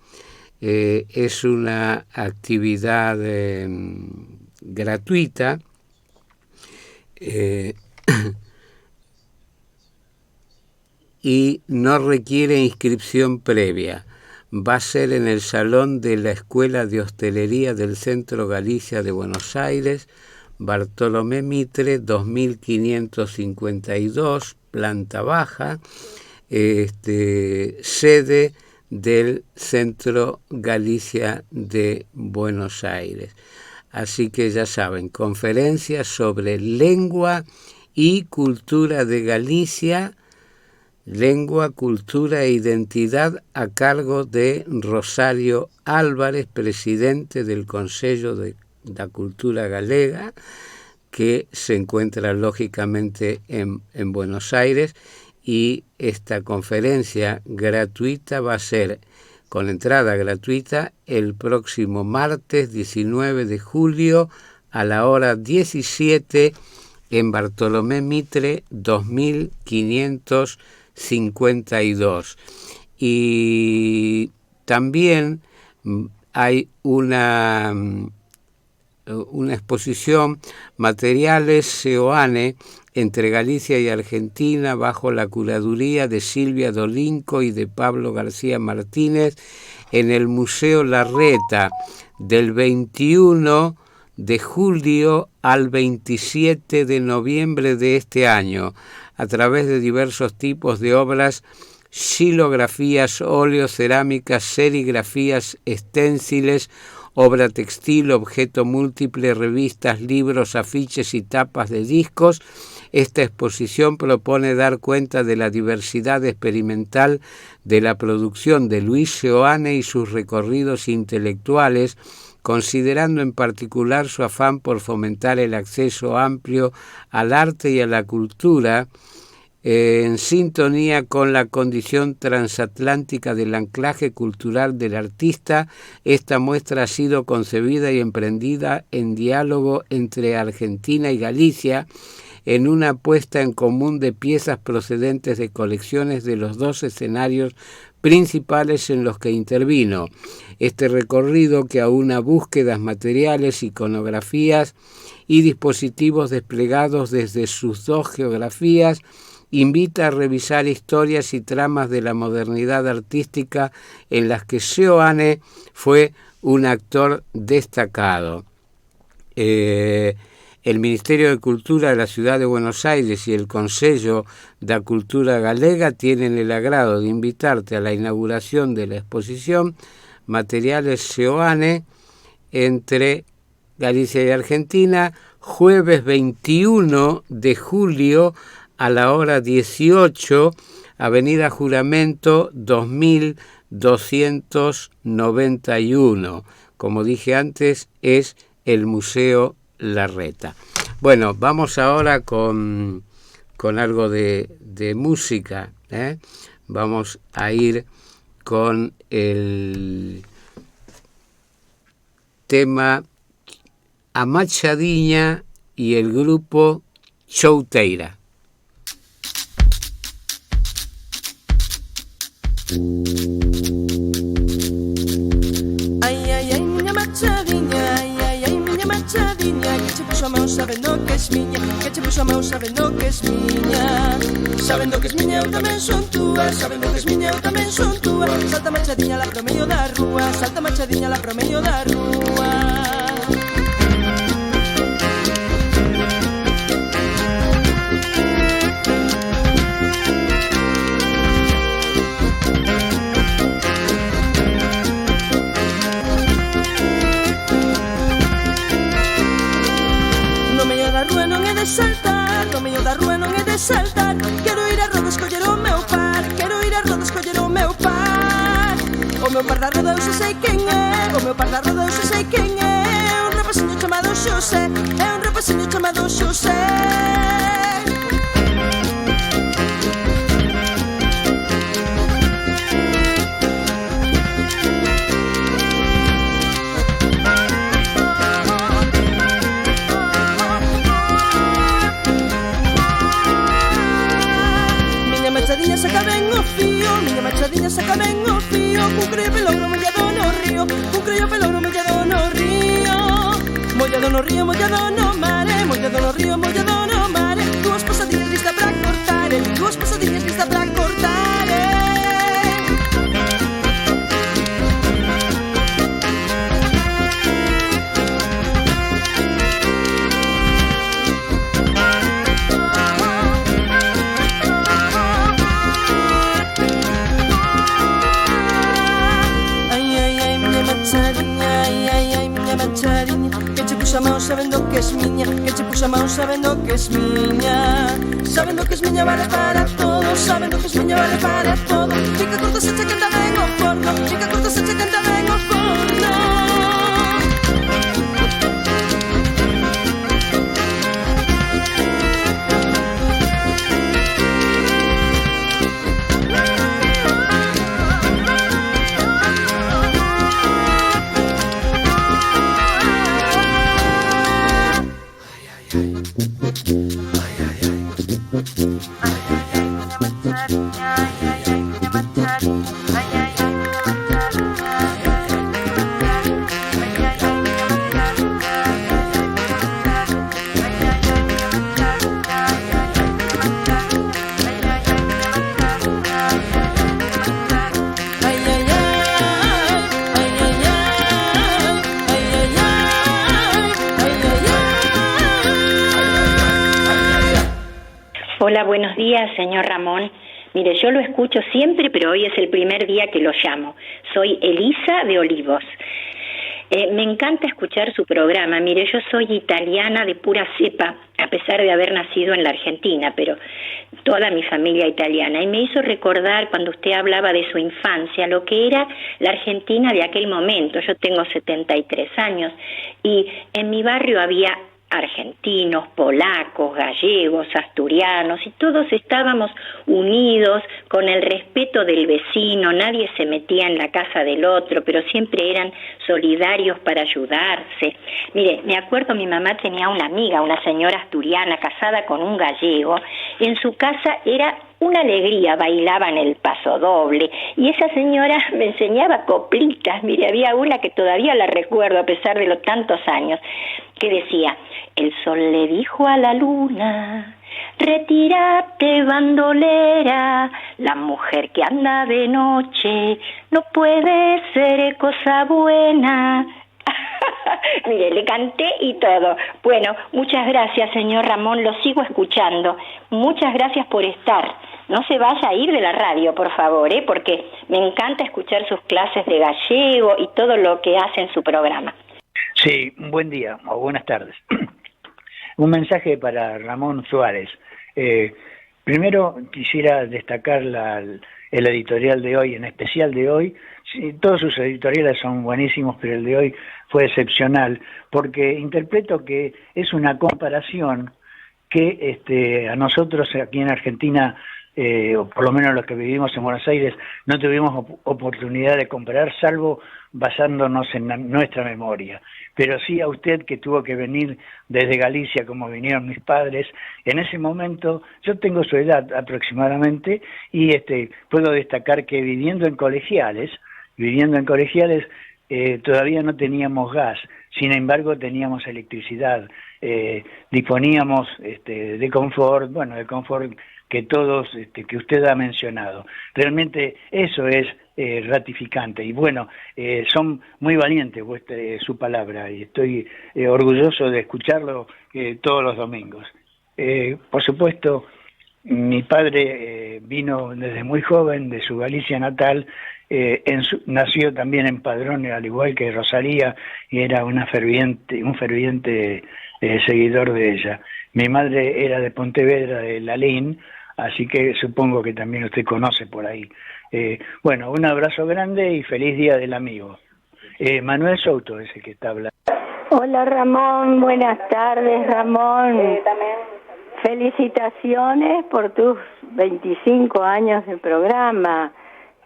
Es una actividad gratuita y no requiere inscripción previa. Va a ser en el salón de la Escuela de Hostelería del Centro Galicia de Buenos Aires, Bartolomé Mitre, 2552, planta baja, sede del Centro Galicia de Buenos Aires. Así que ya saben, conferencias sobre lengua y cultura de Galicia, lengua, cultura e identidad, a cargo de Rosario Álvarez, presidente del Consello de la Cultura Galega, que se encuentra lógicamente en Buenos Aires, y esta conferencia gratuita va a ser con entrada gratuita el próximo martes 19 de julio a la hora 17 en Bartolomé Mitre 2552. Y también hay una exposición, Materiales Seoane, entre Galicia y Argentina, bajo la curaduría de Silvia Dolinco y de Pablo García Martínez, en el Museo Larreta, del 21 de julio al 27 de noviembre de este año, a través de diversos tipos de obras, xilografías, óleos, cerámicas, serigrafías, esténciles, obra textil, objeto múltiple, revistas, libros, afiches y tapas de discos. Esta exposición propone dar cuenta de la diversidad experimental de la producción de Luis Seoane y sus recorridos intelectuales, considerando en particular su afán por fomentar el acceso amplio al arte y a la cultura, en sintonía con la condición transatlántica del anclaje cultural del artista. Esta muestra ha sido concebida y emprendida en diálogo entre Argentina y Galicia, en una puesta en común de piezas procedentes de colecciones de los dos escenarios principales en los que intervino. Este recorrido, que aúna búsquedas materiales, iconografías y dispositivos desplegados desde sus dos geografías, invita a revisar historias y tramas de la modernidad artística en las que Seoane fue un actor destacado. El Ministerio de Cultura de la Ciudad de Buenos Aires y el Consello da Cultura Galega tienen el agrado de invitarte a la inauguración de la exposición Materiales Seoane entre Galicia y Argentina, jueves 21 de julio a la hora 18, Avenida Juramento 2291. Como dije antes, es el Museo Larreta. Bueno, vamos ahora con algo de música, ¿eh? Vamos a ir con el tema A Machadinha y el grupo Chouteira.
Ai, ai, ai, minha machadinha, ai, ai, ai, minha machadinha, que te puxo a mão sabendo que es miña, que te puxo a mão sabendo que es miña. Sabendo que es miña, eu tamén son túa, sabendo que es miña, eu tamén son túa. Salta machadiña lá pro medio da rúa, salta machadiña lá pro medio da rúa. Saltar, no medio da rúa non é de saltar. Quero ir a rodas, coller o meu par, quero ir a rodas, coller o meu par. O meu par da roda eu sei quen é, o meu par da roda eu sei quen é. É un rapaciño chamado Xosé, é un rapaciño chamado Xosé. Saca ben o fío, miña machadiña saca ben o fío. Cun creo pelouro mollado no río, cun creo pelouro mollado no río. Mollado no río, mollado no mare, mollado no río, mollado no mare. Dúas pasadiñas lista pra cortar, dúas pasadiñas lista pra cortar. Que che puxa a mão sabendo que es miña, que che puxa a mão sabendo que es miña. Sabendo que es miña vale para todo, sabendo que es miña vale para todo. Fica corta se che canta ben o forno, fica corta se che canta ben o forno.
Hola, buenos días, señor Ramón. Mire, yo lo escucho siempre, pero hoy es el primer día que lo llamo. Soy Elisa de Olivos. Me encanta escuchar su programa. Mire, yo soy italiana de pura cepa, a pesar de haber nacido en la Argentina, pero toda mi familia italiana. Y me hizo recordar cuando usted hablaba de su infancia, lo que era la Argentina de aquel momento. Yo tengo 73 años y en mi barrio había argentinos, polacos, gallegos, asturianos, y todos estábamos unidos con el respeto del vecino, nadie se metía en la casa del otro, pero siempre eran solidarios para ayudarse. Mire, me acuerdo, mi mamá tenía una amiga, una señora asturiana casada con un gallego, y en su casa era una alegría, bailaban el paso doble, y esa señora me enseñaba coplitas. Mire, había una que todavía la recuerdo a pesar de los tantos años, que decía: el sol le dijo a la luna, retírate bandolera, la mujer que anda de noche no puede ser cosa buena. Mire, le canté y todo. Bueno, muchas gracias, señor Ramón, lo sigo escuchando. Muchas gracias por estar. No se vaya a ir de la radio, por favor, porque me encanta escuchar sus clases de gallego y todo lo que hace en su programa.
Sí, un buen día o buenas tardes. Un mensaje para Ramón Suárez. Primero quisiera destacar el editorial de hoy, en especial de hoy. Sí, todos sus editoriales son buenísimos, pero el de hoy fue excepcional, porque interpreto que es una comparación que a nosotros aquí en Argentina, o por lo menos los que vivimos en Buenos Aires, no tuvimos oportunidad de comparar, salvo basándonos en nuestra memoria. Pero sí a usted, que tuvo que venir desde Galicia, como vinieron mis padres, en ese momento, yo tengo su edad aproximadamente, y puedo destacar que viviendo en colegiales, todavía no teníamos gas, sin embargo teníamos electricidad, disponíamos de confort, de confort que todos, que usted ha mencionado. Realmente eso es ratificante, y son muy valientes su palabra, y estoy orgulloso de escucharlo todos los domingos. Por supuesto, mi padre vino desde muy joven de su Galicia natal, nació también en Padrón, al igual que Rosalía, y era un ferviente seguidor de ella. Mi madre era de Pontevedra, de Lalín, así que supongo que también usted conoce por ahí. Un abrazo grande y feliz Día del Amigo. Manuel Souto es el que está hablando.
Hola Ramón, buenas tardes Ramón. Felicitaciones por tus 25 años de programa.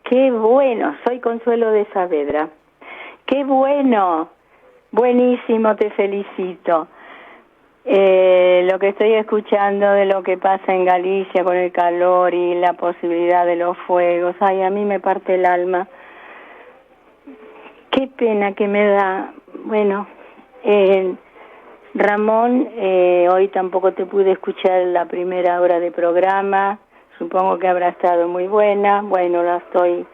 Qué bueno, soy Consuelo de Saavedra. Qué bueno, buenísimo, te felicito. Lo que estoy escuchando de lo que pasa en Galicia con el calor y la posibilidad de los fuegos, ay, a mí me parte el alma. Qué pena que me da. Bueno, Ramón, hoy tampoco te pude escuchar la primera hora de programa, supongo que habrá estado muy buena. Bueno, la estoy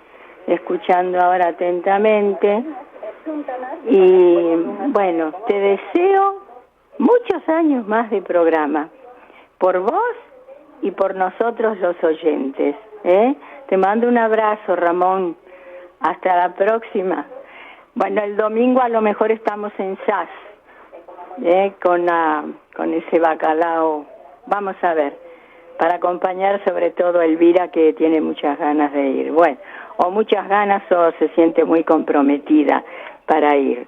escuchando ahora atentamente y bueno, te deseo muchos años más de programa, por vos y por nosotros los oyentes. Te mando un abrazo, Ramón. Hasta la próxima. Bueno, el domingo a lo mejor estamos en SAS, con ese bacalao. Vamos a ver, para acompañar sobre todo a Elvira, que tiene muchas ganas de ir. Bueno, o muchas ganas o se siente muy comprometida para ir.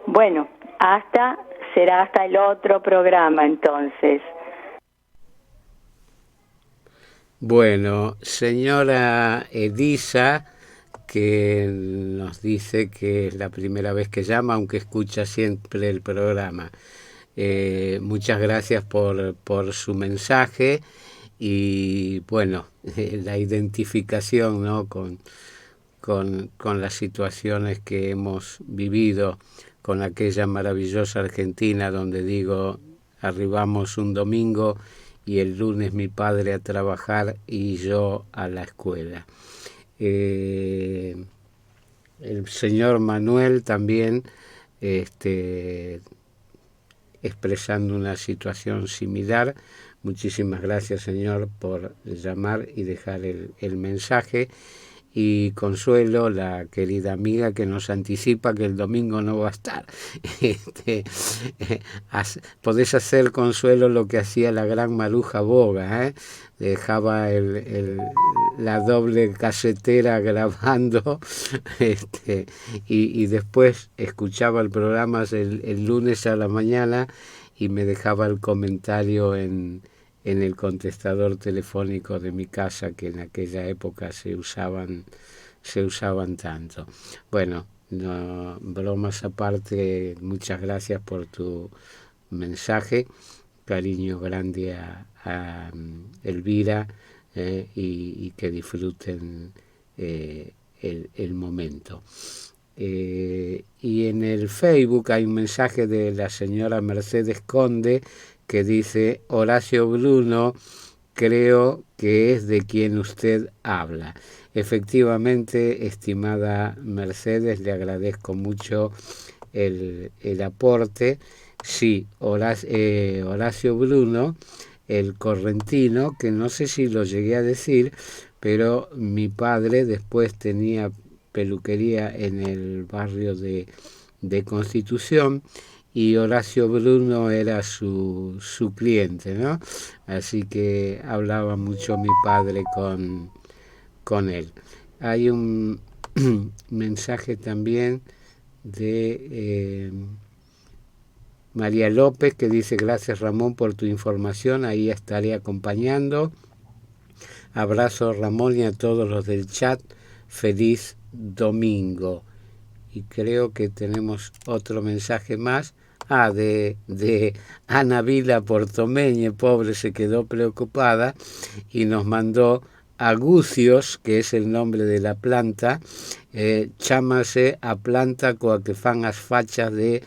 Bueno, será hasta el otro programa entonces.
Bueno, señora Elisa, que nos dice que es la primera vez que llama, aunque escucha siempre el programa. Muchas gracias por su mensaje y la identificación, ¿no?, con las situaciones que hemos vivido, con aquella maravillosa Argentina donde arribamos un domingo y el lunes mi padre a trabajar y yo a la escuela. El señor Manuel también expresando una situación similar. Muchísimas gracias, señor, por llamar y dejar el mensaje. Y Consuelo, la querida amiga que nos anticipa que el domingo no va a estar. Podés hacer, Consuelo, lo que hacía la gran Maruja Boga, ¿eh? Dejaba la doble casetera grabando y después escuchaba el programa el lunes a la mañana y me dejaba el comentario en el contestador telefónico de mi casa, que en aquella época se usaban tanto. Bueno, no, bromas aparte, muchas gracias por tu mensaje, cariño grande a Elvira, y que disfruten el momento. Y en el Facebook hay un mensaje de la señora Mercedes Conde que dice: Horacio Bruno, creo que es de quien usted habla. Efectivamente, estimada Mercedes, le agradezco mucho el aporte. Sí, Horacio Bruno, el correntino, que no sé si lo llegué a decir, pero mi padre después tenía peluquería en el barrio de Constitución, y Horacio Bruno era su cliente, ¿no? Así que hablaba mucho mi padre con él. Hay un mensaje también de María López, que dice: gracias, Ramón, por tu información, ahí estaré acompañando. Abrazo, Ramón, y a todos los del chat, feliz domingo. Y creo que tenemos otro mensaje más. De Ana Vila Portomeñe, pobre, se quedó preocupada y nos mandó agucios, que es el nombre de la planta, chámase a planta coa que fan as fachas de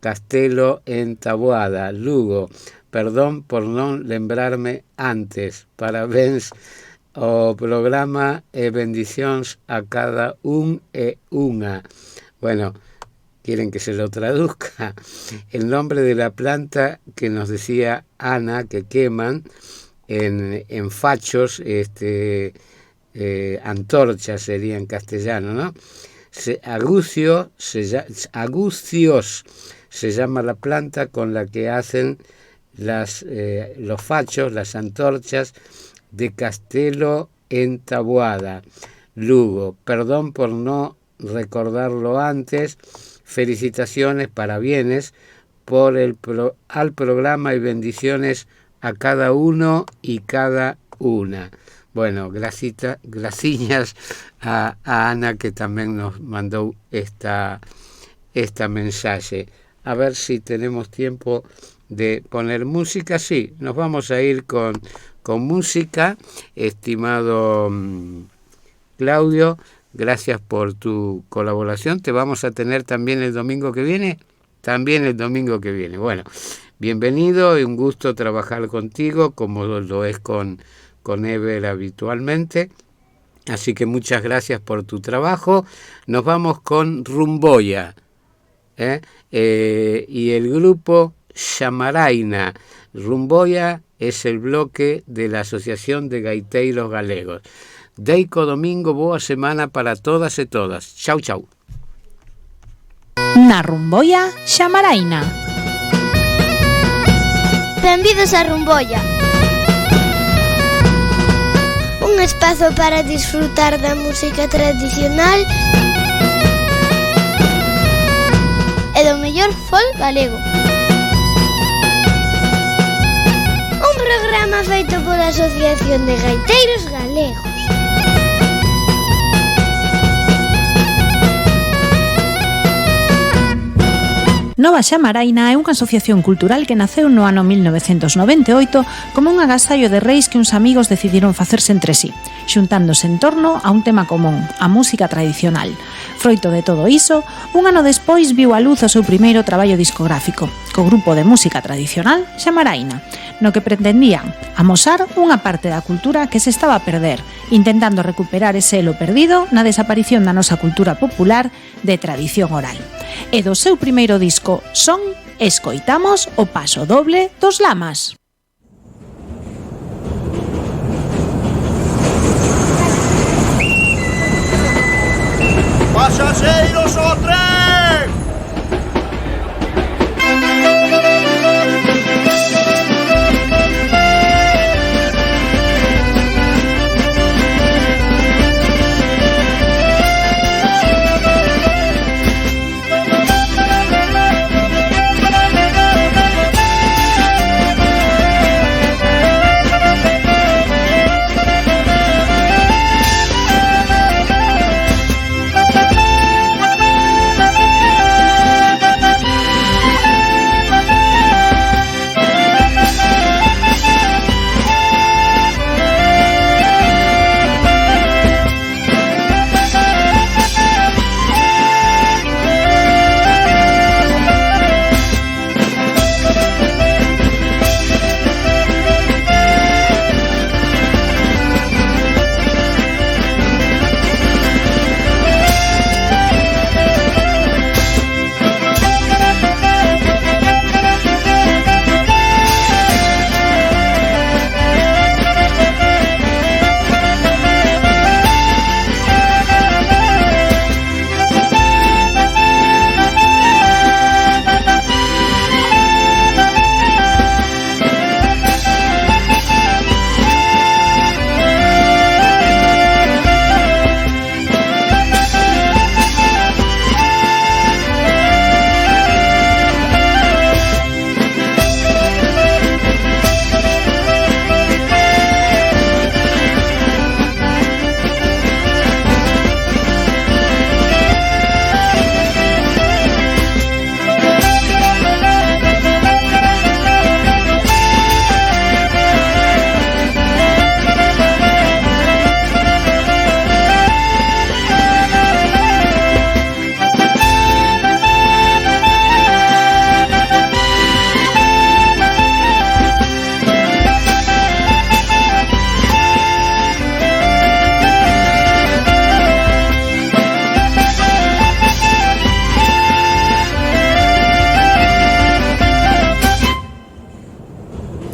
Castelo en Taboada, Lugo. Perdón por non lembrarme antes. Parabéns ao programa e bendicións a cada un e unha. Bueno, quieren que se lo traduzca. El nombre de la planta que nos decía Ana, que queman en fachos, antorchas sería en castellano, ¿no? Agucios se llama la planta con la que hacen los fachos, las antorchas de Castelo en Taboada, Lugo. Perdón por no recordarlo antes. Felicitaciones, parabienes al programa y bendiciones a cada uno y cada una. Bueno, gracias a Ana, que también nos mandó esta mensaje. A ver si tenemos tiempo de poner música. Sí, nos vamos a ir con música, estimado Claudio. Gracias por tu colaboración. Te vamos a tener también el domingo que viene. Bueno, bienvenido y un gusto trabajar contigo, como lo es con Ever habitualmente. Así que muchas gracias por tu trabajo. Nos vamos con Rumboya, y el grupo Xamaraina. Rumboya es el bloque de la Asociación de Gaiteiros Galegos. Deico domingo, boa semana para todas e todas. Chau, chau.
Na Rumboya Xamaraina.
Benvidos a Rumboya. Un espazo para disfrutar da música tradicional e do mellor folk galego. Un programa feito pola Asociación de Gaiteiros Galegos.
Nova Xamaraina é unha asociación cultural que naceu no ano 1998 como un agasallo de reis que uns amigos decidiron facerse entre sí, xuntándose en torno a un tema común, a música tradicional. Froito de todo iso, un ano despois viu a luz o seu primeiro traballo discográfico, co grupo de música tradicional Xamaraina, no que pretendían amosar unha parte da cultura que se estaba a perder, intentando recuperar ese elo perdido na desaparición da nosa cultura popular de tradición oral. E do seu primeiro disco, Son, Escoitamos o paso doble dos Lamas.
Pasageiros ao tren!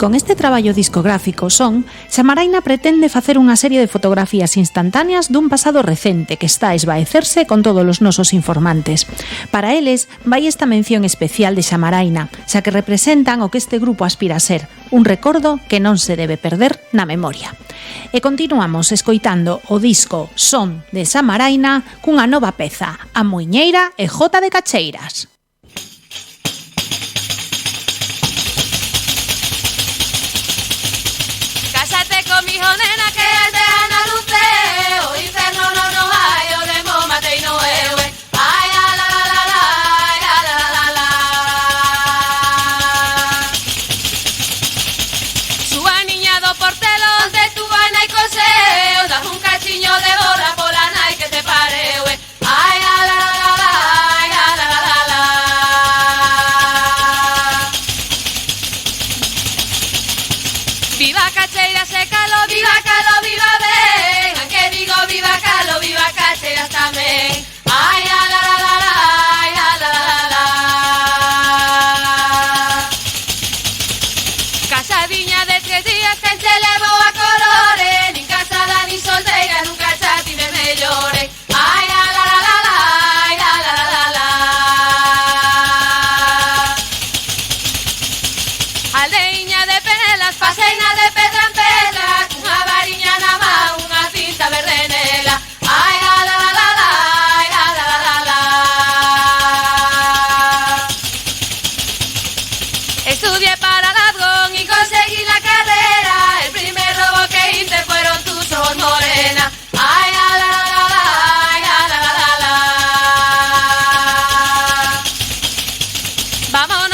Con este traballo discográfico Son, Xamaraina pretende facer unha serie de fotografías instantáneas dun pasado recente que está a esvaecerse con todos os nosos informantes. Para eles, vai esta mención especial de Xamaraina, xa que representan o que este grupo aspira a ser, un recordo que non se debe perder na memoria. E continuamos escoitando o disco Son de Xamaraina cunha nova peza, A Muiñeira e Jota de Cacheiras.
Con mi hijo nena que es de Ana Luceo, o inferno no hay, o de momate y no ewe. Ay, la la la la, la la la la. Su aniñado portelo de tu vaina y coseo, das un cachiño de bola por la nai que te pare, we. Ay, la la la la, la la la la. Viva Cacheiras se caló, viva Calo, viva Ben, aunque digo viva Calo, viva Cacheiras tamén. Ay, la la la la la, la la la la. Casadiña de 3 días que se levou a colores, nin casada nin solteira, nunca chati me mellore. Ay, la la la la la, la la la la. Aldeiña de Penelas, paseina de pedra en pedra, cunha variña na man, unha cinta verde nela. Ai, la la la la, la la la la. Estudié para Ladgón y conseguí la carrera, el primer robo que hice fueron tus ojos morena. Ay, la la la la, la la la la. Vámonos